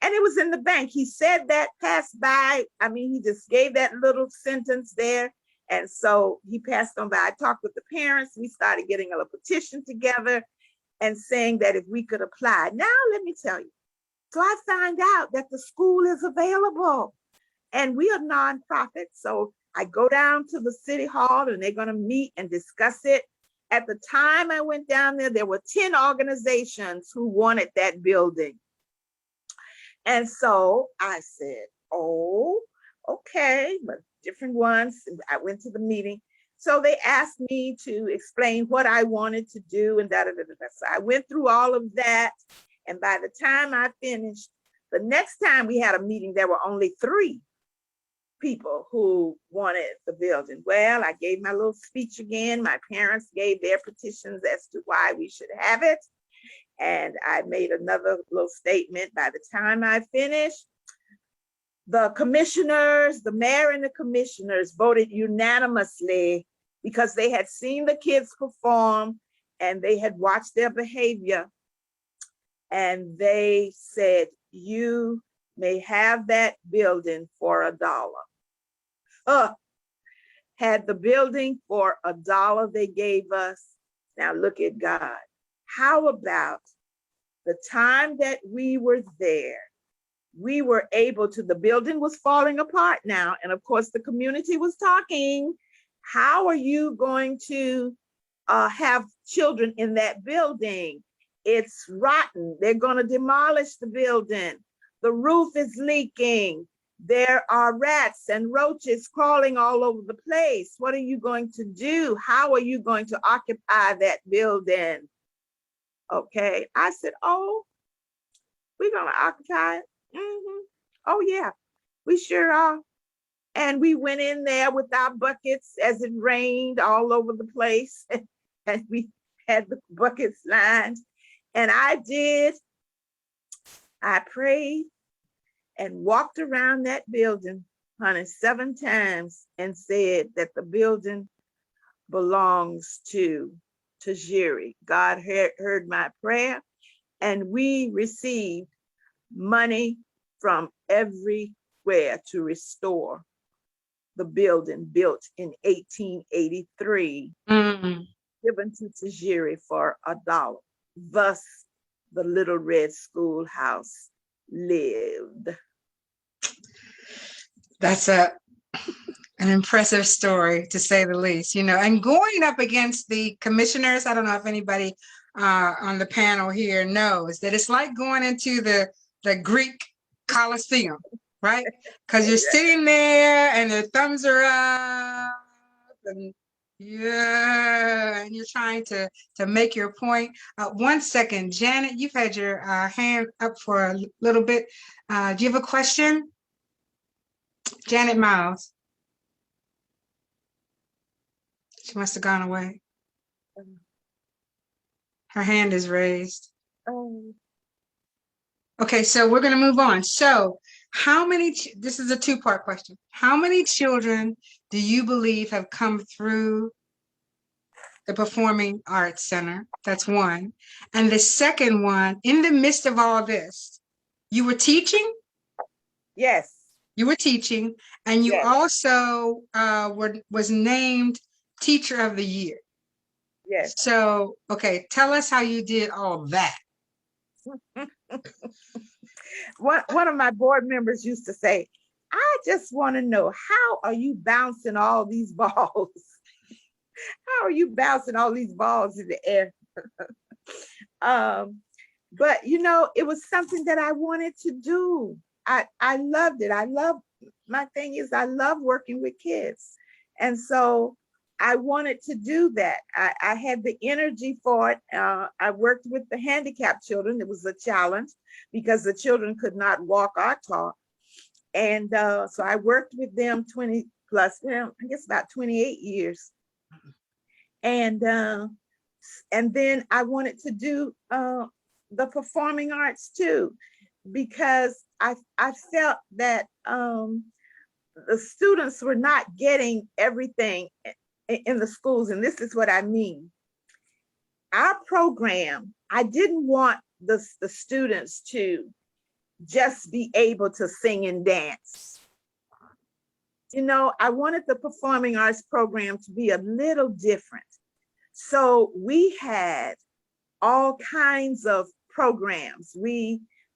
And it was in the bank. He said that, passed by. I mean, he just gave that little sentence there. And so he passed on by. I talked with the parents. We started getting a petition together and saying that if we could apply. Now, let me tell you. So I find out that the school is available and we are nonprofit. So I go down to the city hall and they're going to meet and discuss it. At the time I went down there were 10 organizations who wanted that building. And so I said, oh, okay, but different ones. I went to the meeting. So they asked me to explain what I wanted to do and So I went through all of that. And by the time I finished, the next time we had a meeting, there were only 3. people who wanted the building. Well, I gave my little speech again. My parents gave their petitions as to why we should have it. And I made another little statement. By the time I finished, the commissioners, the mayor and the commissioners voted unanimously because they had seen the kids perform and they had watched their behavior. And they said, you may have that building for $1. Had the building for $1 they gave us. Now look at God. How about the time that we were there, we were able to, the building was falling apart now. And of course the community was talking, how are you going to have children in that building? It's rotten. They're going to demolish the building. The roof is leaking. There are rats and roaches crawling all over the place. What are you going to do? How are you going to occupy that building? Okay. I said, oh, we're going to occupy it. Oh, yeah, we sure are. And we went in there with our buckets as it rained all over the place. And we had the buckets lined. And I prayed and walked around that building, honey, 7 times and said that the building belongs to Tajiri. God heard my prayer, and we received money from everywhere to restore the building built in 1883, given to Tajiri for $1. Thus, the Little Red Schoolhouse lived. That's an impressive story, to say the least, you know, and going up against the commissioners. I don't know if anybody on the panel here knows that it's like going into the Greek Colosseum, right? Because you're sitting there and their thumbs are up and yeah, and you're trying to make your point. 1 second, Janet, you've had your hand up for a little bit. Do you have a question? Janet Miles. She must have gone away. Her hand is raised. Okay, so we're going to move on. So how many, this is a 2-part question. How many children do you believe have come through the Performing Arts Center? That's one. And the second one, in the midst of all this, you were teaching? Yes. You were teaching, and you also was named Teacher of the Year. Yes. So, okay, tell us how you did all that. One of my board members used to say, I just want to know, how are you bouncing all these balls? How are you bouncing all these balls in the air? But, you know, it was something that I wanted to do. I loved it. My thing is, I love working with kids. And so I wanted to do that. I had the energy for it. I worked with the handicapped children. It was a challenge because the children could not walk or talk. And so I worked with them 20 plus, I guess about 28 years. And then I wanted to do the performing arts too, because I felt that the students were not getting everything in the schools. And this is what I mean. Our program, I didn't want the students to just be able to sing and dance. You know, I wanted the performing arts program to be a little different. So we had all kinds of programs.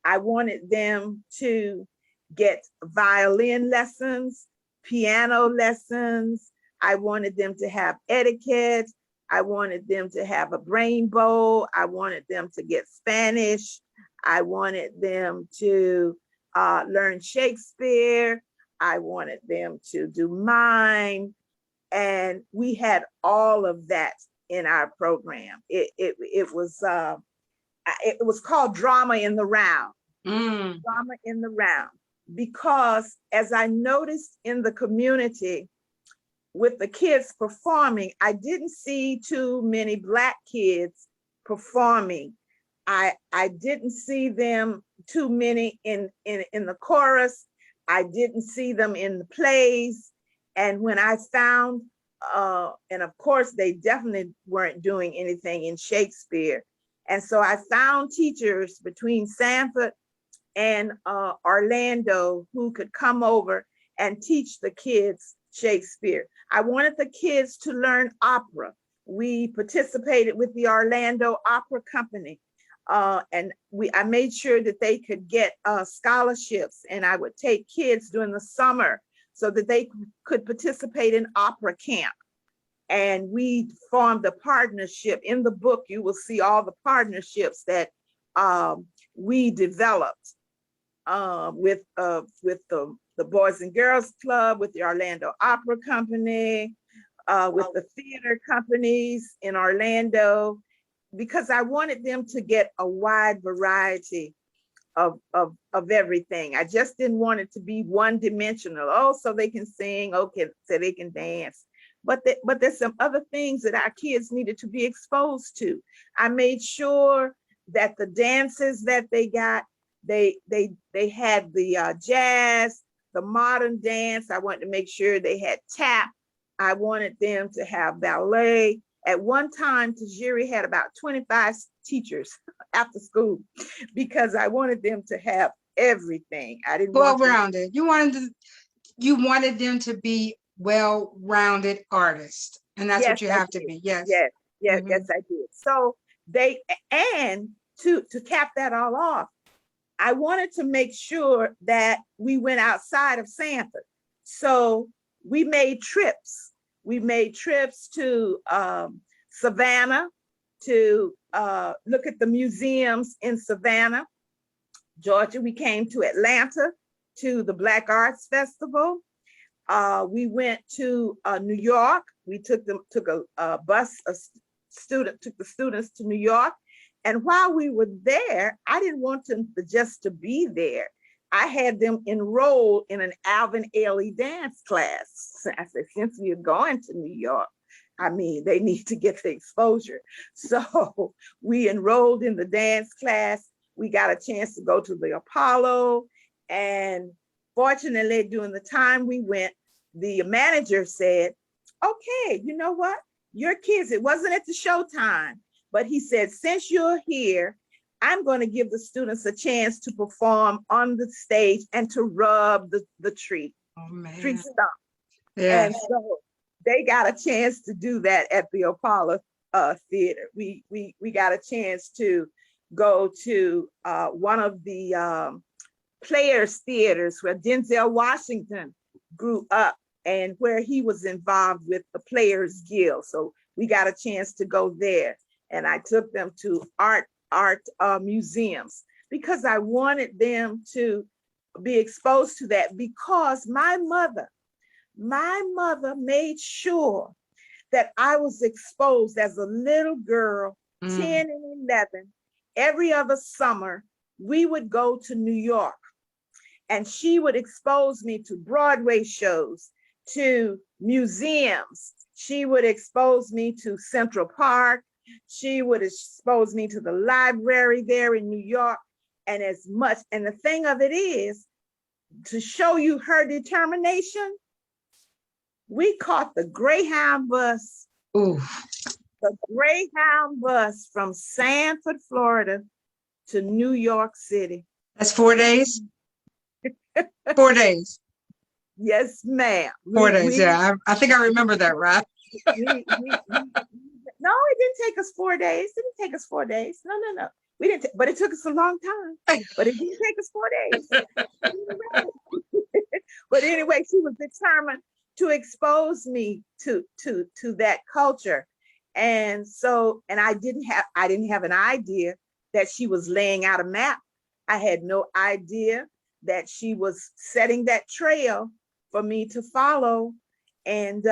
I wanted them to get violin lessons, piano lessons. I wanted them to have etiquette. I wanted them to have a rainbow. I wanted them to get Spanish. I wanted them to learn Shakespeare. I wanted them to do mime. And we had all of that in our program. It was called Drama in the Round. Drama in the Round. because as I noticed in the community with the kids performing, I didn't see too many Black kids performing. I didn't see them too many in the chorus. I didn't see them in the plays. And when I found, and of course, they definitely weren't doing anything in Shakespeare. And so I found teachers between Sanford and Orlando who could come over and teach the kids Shakespeare. I wanted the kids to learn opera. We participated with the Orlando Opera Company. And I made sure that they could get scholarships, and I would take kids during the summer so that they could participate in opera camp. And we formed a partnership. In the book, you will see all the partnerships that we developed with the Boys and Girls Club, with the Orlando Opera Company, with the theater companies in Orlando, because I wanted them to get a wide variety of everything. I just didn't want it to be one dimensional. Oh, so they can sing, okay, so they can dance. But there's some other things that our kids needed to be exposed to. I made sure that the dances that they got, they had the jazz, the modern dance. I wanted to make sure they had tap. I wanted them to have ballet. At one time, Tajiri had about 25 teachers after school because I wanted them to have everything. I didn't want well-rounded. You wanted them to be well-rounded artists, and that's what you have to be. Yes. Yes, I did. So and to cap that all off, I wanted to make sure that we went outside of Sanford. So we made trips. We made trips to Savannah to look at the museums in Savannah, Georgia. We came to Atlanta to the Black Arts Festival. We went to New York. We took a bus, took the students to New York. And while we were there, I didn't want them just to be there. I had them enroll in an Alvin Ailey dance class. I said, since we are going to New York, I mean, they need to get the exposure. So we enrolled in the dance class. We got a chance to go to the Apollo. And fortunately, during the time we went, the manager said, okay, you know what? Your kids, it wasn't at the showtime, but he said, since you're here, I'm going to give the students a chance to perform on the stage and to rub the tree, tree stump. Yeah. And so they got a chance to do that at the Apollo Theater. We got a chance to go to one of the Players Theaters where Denzel Washington grew up and where he was involved with the Players Guild. So we got a chance to go there. And I took them to art museums because I wanted them to be exposed to that, because my mother made sure that I was exposed as a little girl, 10 and 11. Every other summer, we would go to New York and she would expose me to Broadway shows, to museums. She would expose me to Central Park. She would expose me to the library there in New York. And the thing of it is, to show you her determination, we caught the Greyhound bus. Ooh. The Greyhound bus from Sanford, Florida to New York City. That's 4 days? 4 days. Yes, ma'am. 4 days, yeah. I think I remember that, right? No, it didn't take us 4 days. It didn't take us 4 days. No. We didn't, but it took us a long time. But it didn't take us 4 days. But anyway, she was determined to expose me to that culture. And so, and I didn't have an idea that she was laying out a map. I had no idea that she was setting that trail for me to follow. And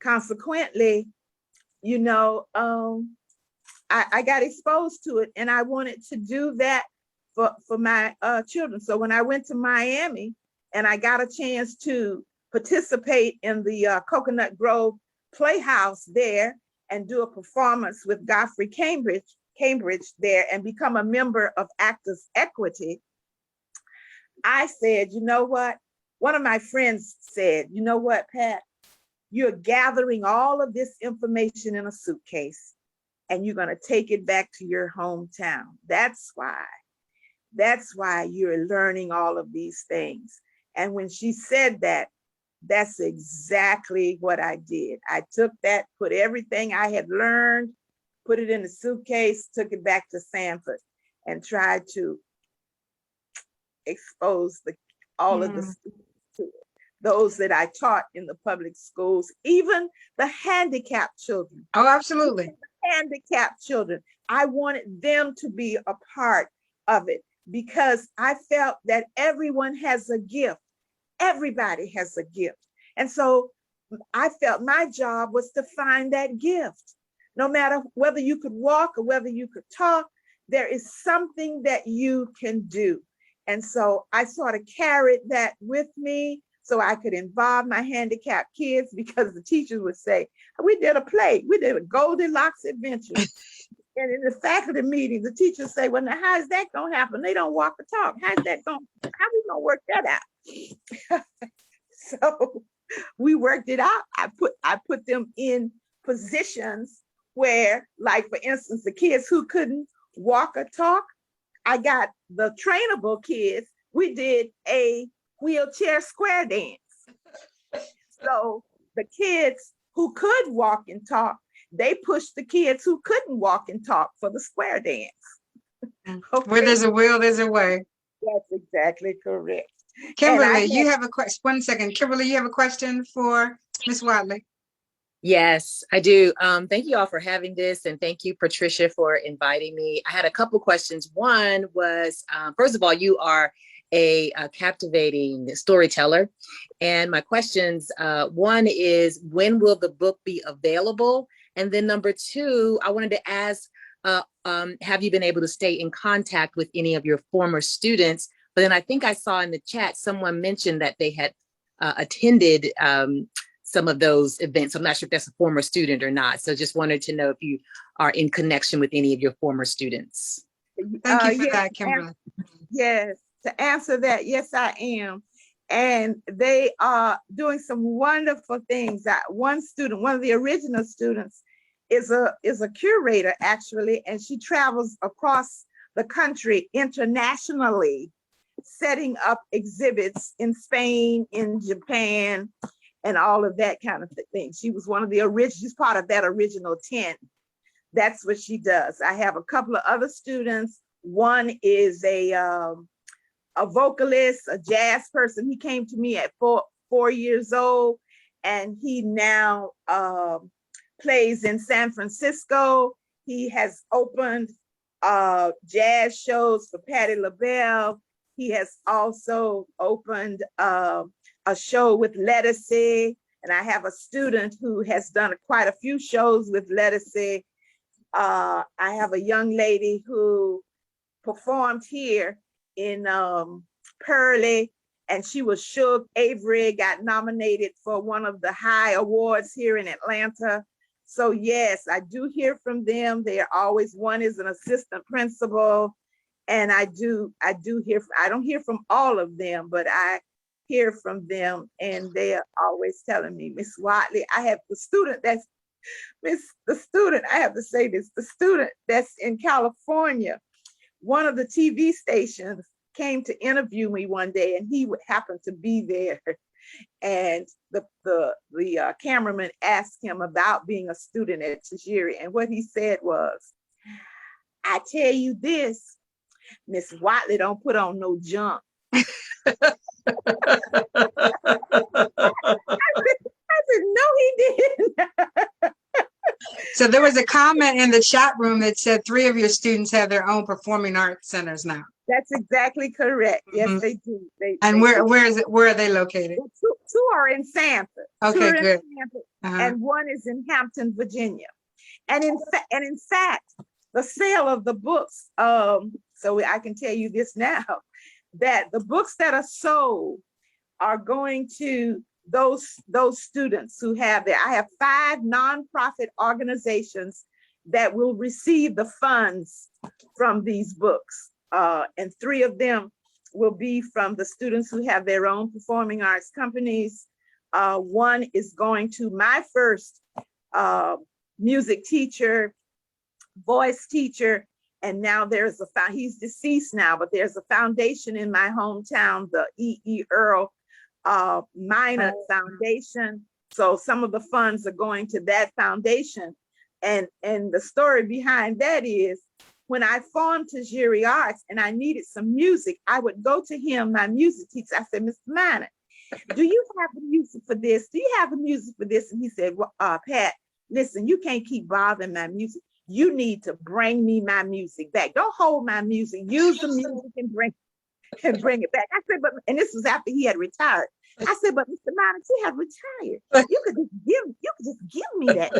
consequently, you know, I got exposed to it, and I wanted to do that for my children. So when I went to Miami and I got a chance to participate in the Coconut Grove Playhouse there and do a performance with Godfrey Cambridge there and become a member of Actors Equity, I said, you know what? One of my friends said, you know what, Pat? You're gathering all of this information in a suitcase and you're going to take it back to your hometown. That's why you're learning all of these things. And when she said that, that's exactly what I did. I took that, put everything I had learned, put it in a suitcase, took it back to Sanford and tried to expose all of the students to it. Those that I taught in the public schools, even the handicapped children. Oh, absolutely. Handicapped children. I wanted them to be a part of it because I felt that everyone has a gift. Everybody has a gift. And so I felt my job was to find that gift. No matter whether you could walk or whether you could talk, there is something that you can do. And so I sort of carried that with me so I could involve my handicapped kids, because the teachers would say, we did a play, we did a Goldilocks adventure. And in the faculty meeting, the teachers say, well, now how is that going to happen? They don't walk or talk. How we going to work that out? So we worked it out. I put them in positions where, like, for instance, the kids who couldn't walk or talk, I got the trainable kids. We did a wheelchair square dance. So the kids who could walk and talk, they pushed the kids who couldn't walk and talk for the square dance. Okay. Where there's a will, there's a way. That's exactly correct. Kimberly, you have a question. 1 second. Kimberly, you have a question for Ms. Whatley? Yes, I do. Thank you all for having this, and thank you, Patricia, for inviting me. I had a couple questions. One was, first of all, you are a captivating storyteller. And my questions, one is, when will the book be available? And then number two, I wanted to ask, have you been able to stay in contact with any of your former students? But then I think I saw in the chat, someone mentioned that they had attended some of those events. I'm not sure if that's a former student or not. So just wanted to know if you are in connection with any of your former students. Thank you for that, Kimberly. Yes, to answer that, yes, I am. And they are doing some wonderful things. One student, one of the original students, is a curator, actually, and she travels across the country internationally, setting up exhibits in Spain, in Japan, and all of that kind of thing. She was one of the original, she's part of that original 10. That's what she does. I have a couple of other students. One is a vocalist, a jazz person. He came to me at four years old, and he now plays in San Francisco. He has opened jazz shows for Patti LaBelle. He has also opened a show with Lettucey, and I have a student who has done quite a few shows with Lettucey. I have a young lady who performed here in Pearlie, and she was Shug Avery, got nominated for one of the high awards here in Atlanta. So yes, I do hear from them. They are always, one is an assistant principal, and I do hear, I don't hear from all of them, but I hear from them, and they are always telling me, Miss Whatley, I have the student that's, I have to say this, the student that's in California, one of the TV stations came to interview me one day, and he would happen to be there. And the cameraman asked him about being a student at Tajiri, and what he said was, I tell you this, Miss Whatley don't put on no junk. I said, no, he didn't. So there was a comment in the chat room that said 3 of your students have their own performing arts centers now. That's exactly correct. Yes, they do. And where are they located? Two are in Sanford. Okay, good. Sanford, and one is in Hampton, Virginia. And in fact, the sale of the books, so I can tell you this now, that the books that are sold are going to those students who have there. I have 5 nonprofit organizations that will receive the funds from these books. And 3 of them will be from the students who have their own performing arts companies. 1 is going to my first music teacher, voice teacher, and now there's he's deceased now, but there's a foundation in my hometown, the E. Earl Minor Foundation. So some of the funds are going to that foundation. And the story behind that is, when I formed Tajiri Arts and I needed some music, I would go to him, my music teacher. I said, Mr. Minor, do you have the music for this? Do you have the music for this? And he said, well, Pat, listen, you can't keep bothering my music. You need to bring me my music back. Don't hold my music. Use the music and bring it back. I said, but, and this was after he had retired. I said, but Mr. Minor, you have retired. You could just give me that.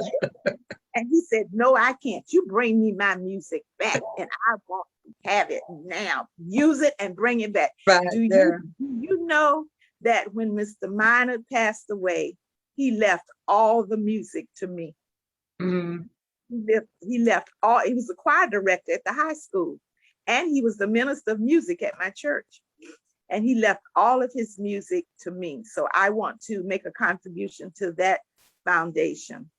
And he said, no, I can't. You bring me my music back, and I want to have it now. Use it and bring it back. Right do you know that when Mr. Minor passed away, he left all the music to me? Mm-hmm. He left all. He was the choir director at the high school, and he was the minister of music at my church. And he left all of his music to me. So I want to make a contribution to that foundation.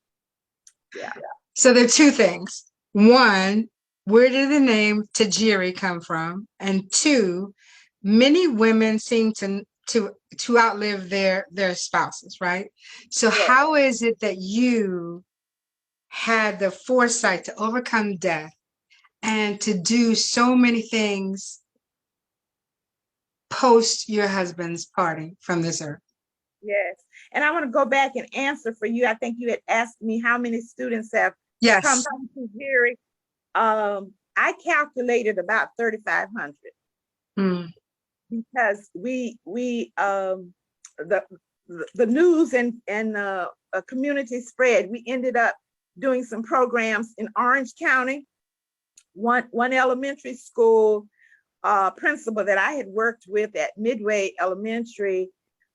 Yeah. So there are 2 things. 1, where did the name Tajiri come from? And 2, many women seem to outlive their spouses, right? So Yeah. how is it that you had the foresight to overcome death and to do so many things post your husband's parting from this earth? Yes. And I want to go back and answer for you. I think you had asked me how many students have come from Tajiri. I calculated about 3,500. Because we the news and a community spread. We ended up doing some programs in Orange County. One elementary school principal that I had worked with at Midway Elementary,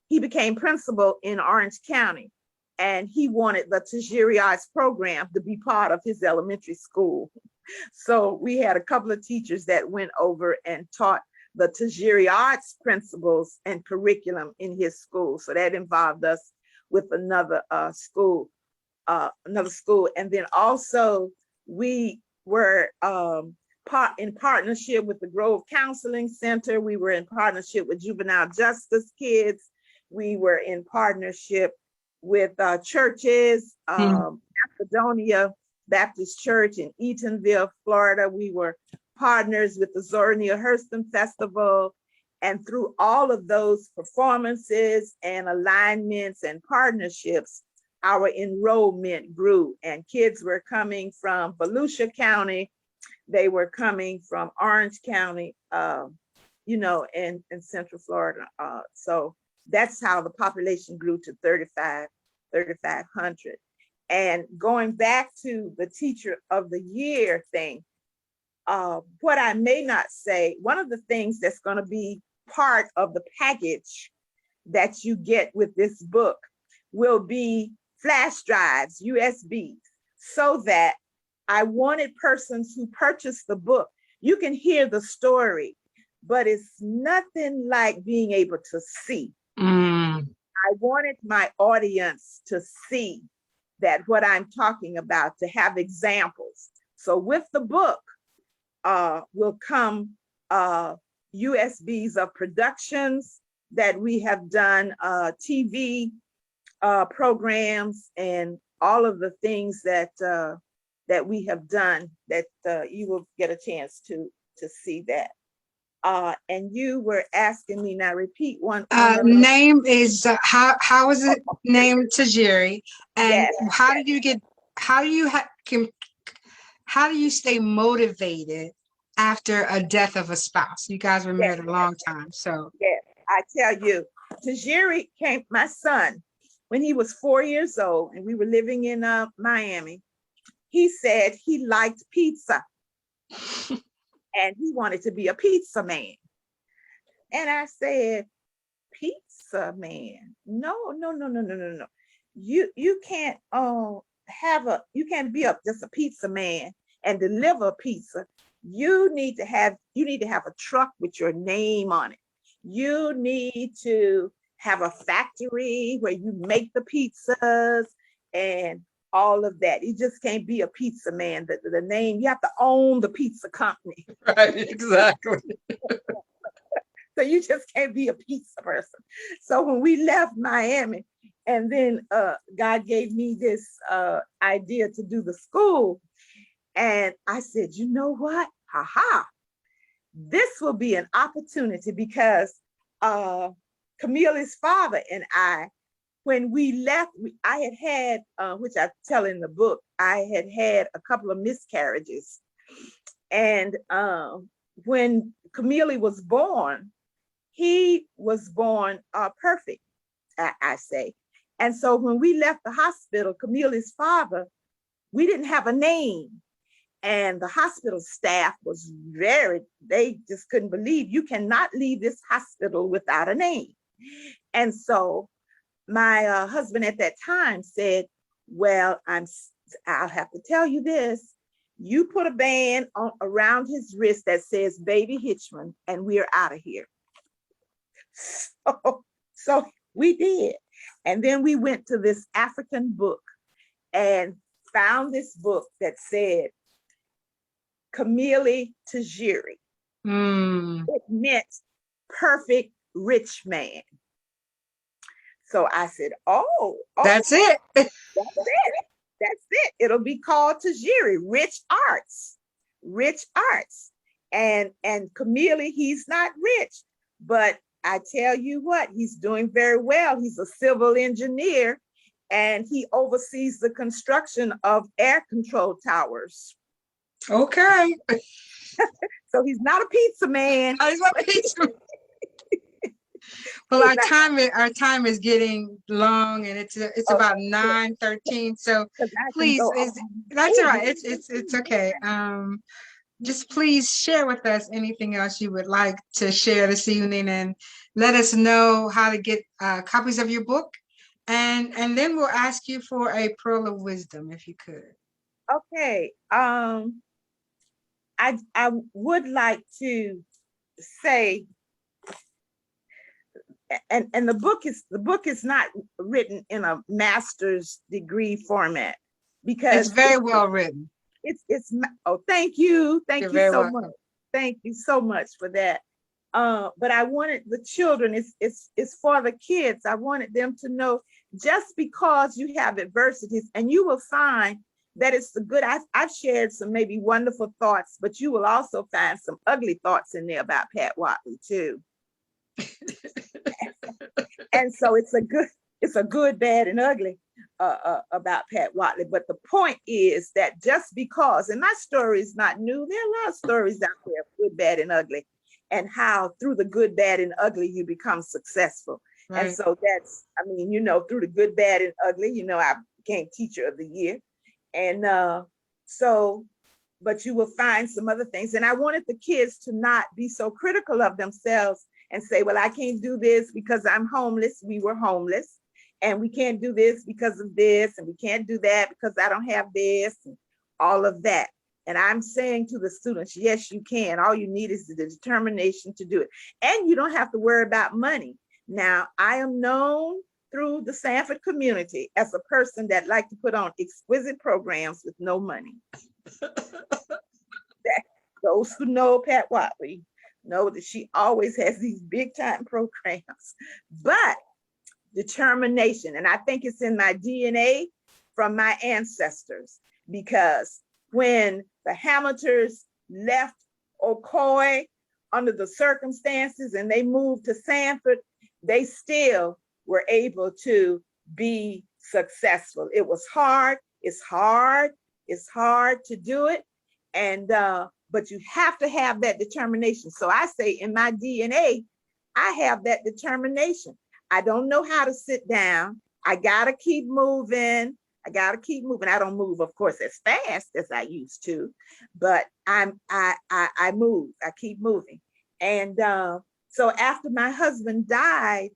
he became principal in Orange County, and he wanted the Tajiri Arts program to be part of his elementary school. So we had a couple of teachers that went over and taught the Tajiri Arts principles and curriculum in his school. So that involved us with another school. And then also we were in partnership with the Grove Counseling Center. We were in partnership with Juvenile Justice Kids. We were in partnership with churches, Macedonia Baptist Church in Eatonville, Florida. We were partners with the Zora Neale Hurston Festival. And through all of those performances and alignments and partnerships, our enrollment grew, and kids were coming from Volusia County. They were coming from Orange County, in Central Florida. So that's how the population grew to 3,500. And going back to the Teacher of the Year thing, what I may not say, one of the things that's going to be part of the package that you get with this book will be flash drives, USBs, so that I wanted persons who purchase the book, you can hear the story, but it's nothing like being able to see. I wanted my audience to see that what I'm talking about, to have examples. So with the book will come USBs of productions that we have done, TV programs, and all of the things that we have done, that you will get a chance to see that. And you were asking me, now repeat one. Name is how is it named Tajiri, and Yes. how do you stay motivated after a death of a spouse? You guys were married a long time, so yeah, I tell you, Tajiri came, my son, when he was 4 years old, and we were living in Miami. He said he liked pizza. And he wanted to be a pizza man. And I said, pizza man? No. You can't be just a pizza man and deliver pizza. You need to have a truck with your name on it. You need to have a factory where you make the pizzas and all of that. You just can't be a pizza man. The name, you have to own the pizza company. Right, exactly. So you just can't be a pizza person. So when we left Miami, and then God gave me this idea to do the school, and I said, you know what? This will be an opportunity, because Camille's father and I, when we left, I had, which I tell in the book, I had a couple of miscarriages. And when Camille was born, he was born perfect, I say. And so when we left the hospital, Camille's father, we didn't have a name. And the hospital staff was they just couldn't believe, you cannot leave this hospital without a name. And so my husband at that time said, well, I'll have to tell you this. You put a band around his wrist that says Baby Hitchman, and we're out of here. So we did. And then we went to this African book and found this book that said Camille Tajiri. It meant perfect rich man. So I said, oh, that's it. That's it. It'll be called Tajiri, rich arts. And Camille, he's not rich, but I tell you what, he's doing very well. He's a civil engineer, and he oversees the construction of air control towers. Okay. So he's not a pizza man. He's not a pizza man. Well, our time is getting long, and it's about 9:13. So please, that's all right. It's okay. Just please share with us anything else you would like to share this evening, and let us know how to get copies of your book, and then we'll ask you for a pearl of wisdom, if you could. Okay. I would like to say, and the book is not written in a master's degree format, because it's very well written. Thank you so much. Welcome. Thank you so much for that. But I wanted the children, it's for the kids. I wanted them to know, just because you have adversities, and you will find that it's the good. I've shared some maybe wonderful thoughts, but you will also find some ugly thoughts in there about Pat Whatley too. And so it's a good, bad, and ugly about Pat Whatley. But the point is that just because, and my story is not new, there are a lot of stories out there, good, bad, and ugly, and how through the good, bad, and ugly, you become successful. Right. And so that's, through the good, bad, and ugly, I became Teacher of the Year. And but you will find some other things. And I wanted the kids to not be so critical of themselves and say, well, I can't do this because I'm homeless. We were homeless. And we can't do this because of this. And we can't do that because I don't have this, and all of that. And I'm saying to the students, yes, you can. All you need is the determination to do it. And you don't have to worry about money. Now, I am known through the Sanford community as a person that like to put on exquisite programs with no money. Those who know Pat Whatley know that she always has these big time programs, but determination. And I think it's in my DNA from my ancestors, because when the Hamiltons left Ocoee under the circumstances and they moved to Sanford, they still were able to be successful. It was hard. It's hard to do it. And, but you have to have that determination. So I say in my DNA, I have that determination. I don't know how to sit down. I got to keep moving. I gotta keep moving. I don't move, of course, as fast as I used to, but I move. I keep moving. And so after my husband died,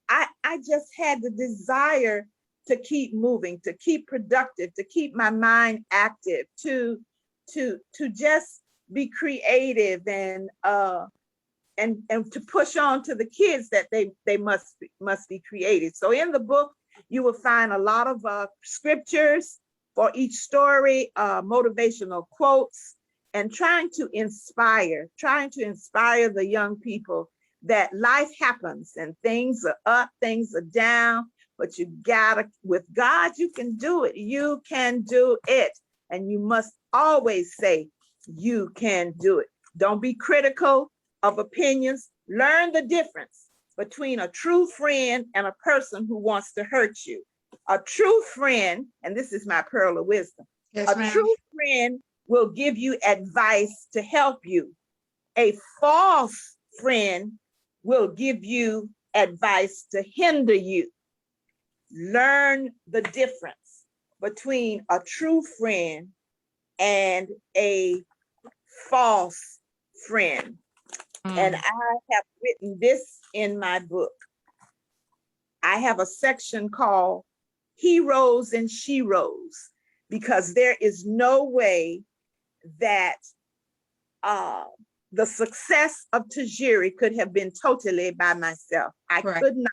I just had the desire to keep moving, to keep productive, to keep my mind active, to just be creative and to push on to the kids that they must be creative. So in the book, you will find a lot of scriptures for each story, motivational quotes, and trying to inspire the young people that life happens and things are up, things are down, but you gotta, with God, you can do it. You can do it. And you must always say, you can do it. Don't be critical of opinions. Learn the difference between a true friend and a person who wants to hurt you. A true friend, and this is my pearl of wisdom, Yes, a ma'am. true friend will give you advice to help you. A false friend will give you advice to hinder you. Learn the difference between a true friend and a false friend. And I have written this in my book. I have a section called Heroes and Sheroes, because there is no way that the success of Tajiri could have been totally by myself. I Right. could not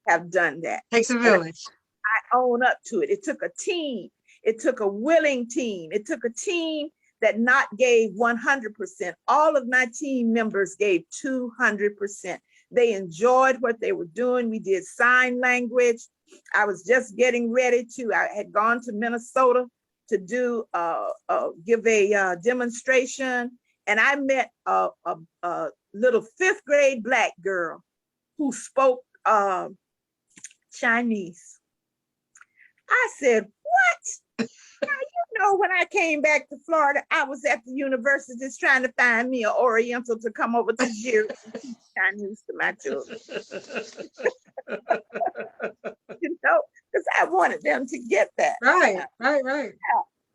have done that. Takes a village. I own up to it. It took a team. It took a willing team. It took a team that not gave 100%. All of my team members gave 200%. They enjoyed what they were doing. We did sign language. I was just getting ready I had gone to Minnesota to do give a demonstration, and I met a little 5th grade Black girl who spoke Chinese. I said, what? Now, when I came back to Florida, I was at the university just trying to find me an Oriental to come over to Tajiri and teach Chinese to my children. Because I wanted them to get that. Right.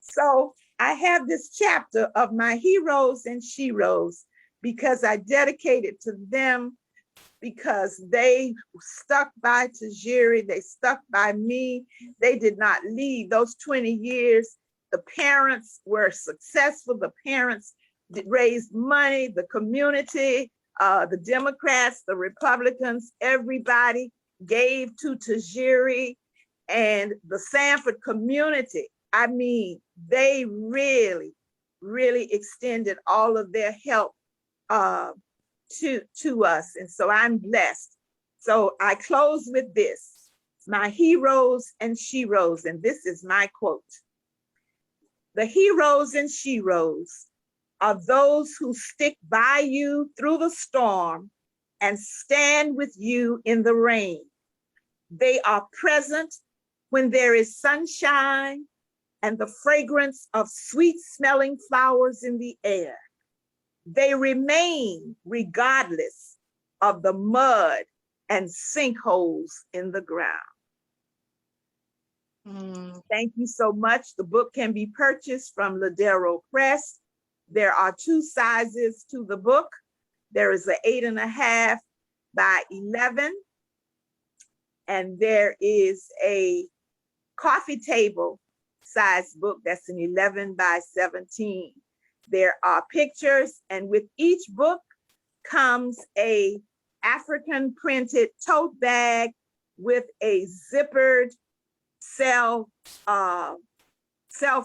So I have this chapter of my heroes and sheroes because I dedicated to them, because they stuck by Tajiri, they stuck by me. They did not leave those 20 years. The parents were successful. The parents raised money, the community, the Democrats, the Republicans, everybody gave to Tajiri, and the Sanford community. I mean, they really, really extended all of their help to us. And so I'm blessed. So I close with this, my heroes and sheroes, and this is my quote. The heroes and sheroes are those who stick by you through the storm and stand with you in the rain. They are present when there is sunshine and the fragrance of sweet smelling flowers in the air. They remain regardless of the mud and sinkholes in the ground. Thank you so much. The book can be purchased from Ladero Press. There are 2 sizes to the book. There is an 8.5 by 11, and there is a coffee table size book that's an 11 by 17. There are pictures, and with each book comes a African printed tote bag with a zippered cell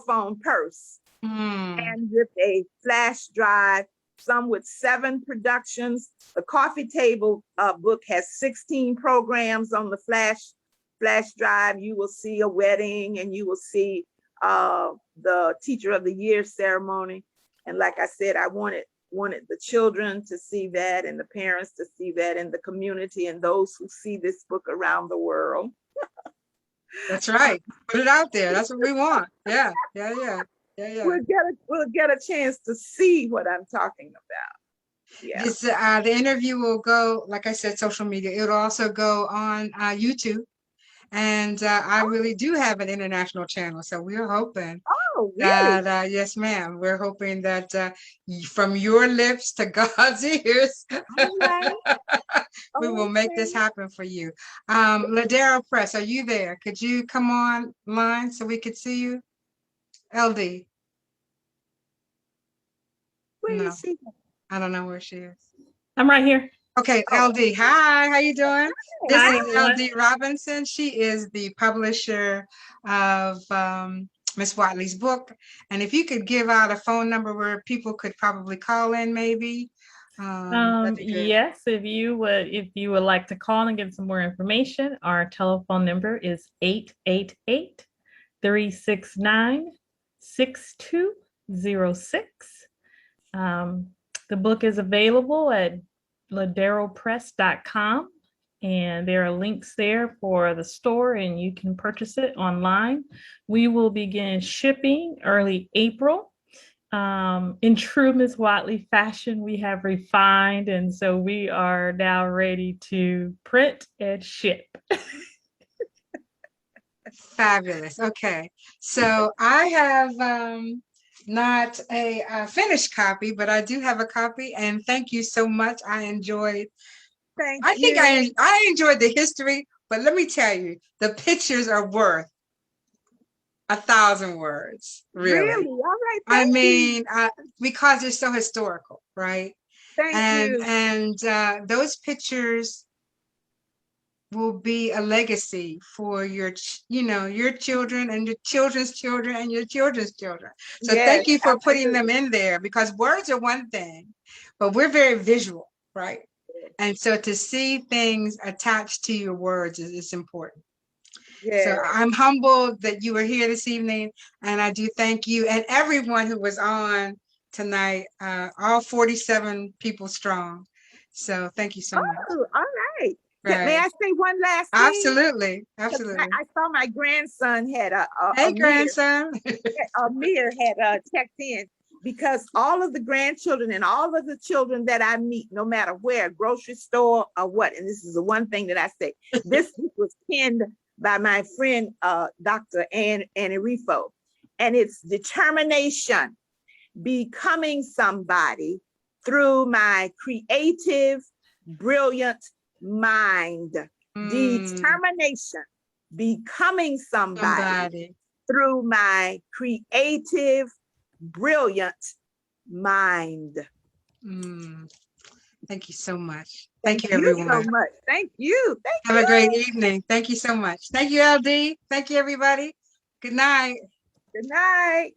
phone purse, and with a flash drive, some with 7 productions. The coffee table book has 16 programs on the flash drive. You will see a wedding, and you will see the Teacher of the Year ceremony. And like I said, I wanted the children to see that, and the parents to see that, and the community, and those who see this book around the world. That's right. Put it out there. That's what we want. Yeah. We'll get a chance to see what I'm talking about. Yeah. This, the interview will go, like I said, social media. It'll also go on YouTube. And I really do have an international channel. So we're hoping Oh, really? that, yes, ma'am, we're hoping that from your lips to God's ears, All right. we will make this Okay. happen for you. Ladera Press, are you there? Could you come online so we could see you? LD, Where no, is she? I don't know where she is. I'm right here. Okay, Oh, LD, hi, how you doing? This Hi, is everyone. LD Robinson. She is the publisher of Miss Whatley's book. And if you could give out a phone number where people could probably call in, maybe, that'd be good. Yes, if you would like to call and get some more information, our telephone number is 888-369-6206. The book is available at laderopress.com, and there are links there for the store, and you can purchase it online. We will begin shipping early April. In true Miss Whatley fashion, we have refined, and so we are now ready to print and ship. Fabulous. Okay. So I have not a finished copy, but I do have a copy. And thank you so much. I enjoyed, thank I think you. I enjoyed the history, but let me tell you, the pictures are worth 1,000 words, really. Really? All right. I Thank you. mean, because they're so historical, right? Thank you. And those pictures will be a legacy for your, your children and your children's children and your children's children. So Yes, thank you for putting them absolutely. in there, because words are one thing, but we're very visual, right? And so to see things attached to your words is important. So Yes. I'm humbled that you were here this evening, and I do thank you and everyone who was on tonight, all 47 people strong. So thank you so much. Oh, all right. May Right. I say one last thing? Absolutely. 'Cause Absolutely. I saw my grandson had Hey, Amir grandson. had checked in, because all of the grandchildren and all of the children that I meet, no matter where, grocery store or what, and this is the one thing that I say, this was penned by my friend, Dr. Annie Rifo, and it's determination, becoming somebody through my creative, brilliant mind. Determination, becoming somebody through my creative, brilliant mind. Thank you so much. Thank you, you everyone. so much. Thank you. Thank Have you. a great evening. Thank you so much. Thank you, LD. Thank you, everybody. Good night. Good night.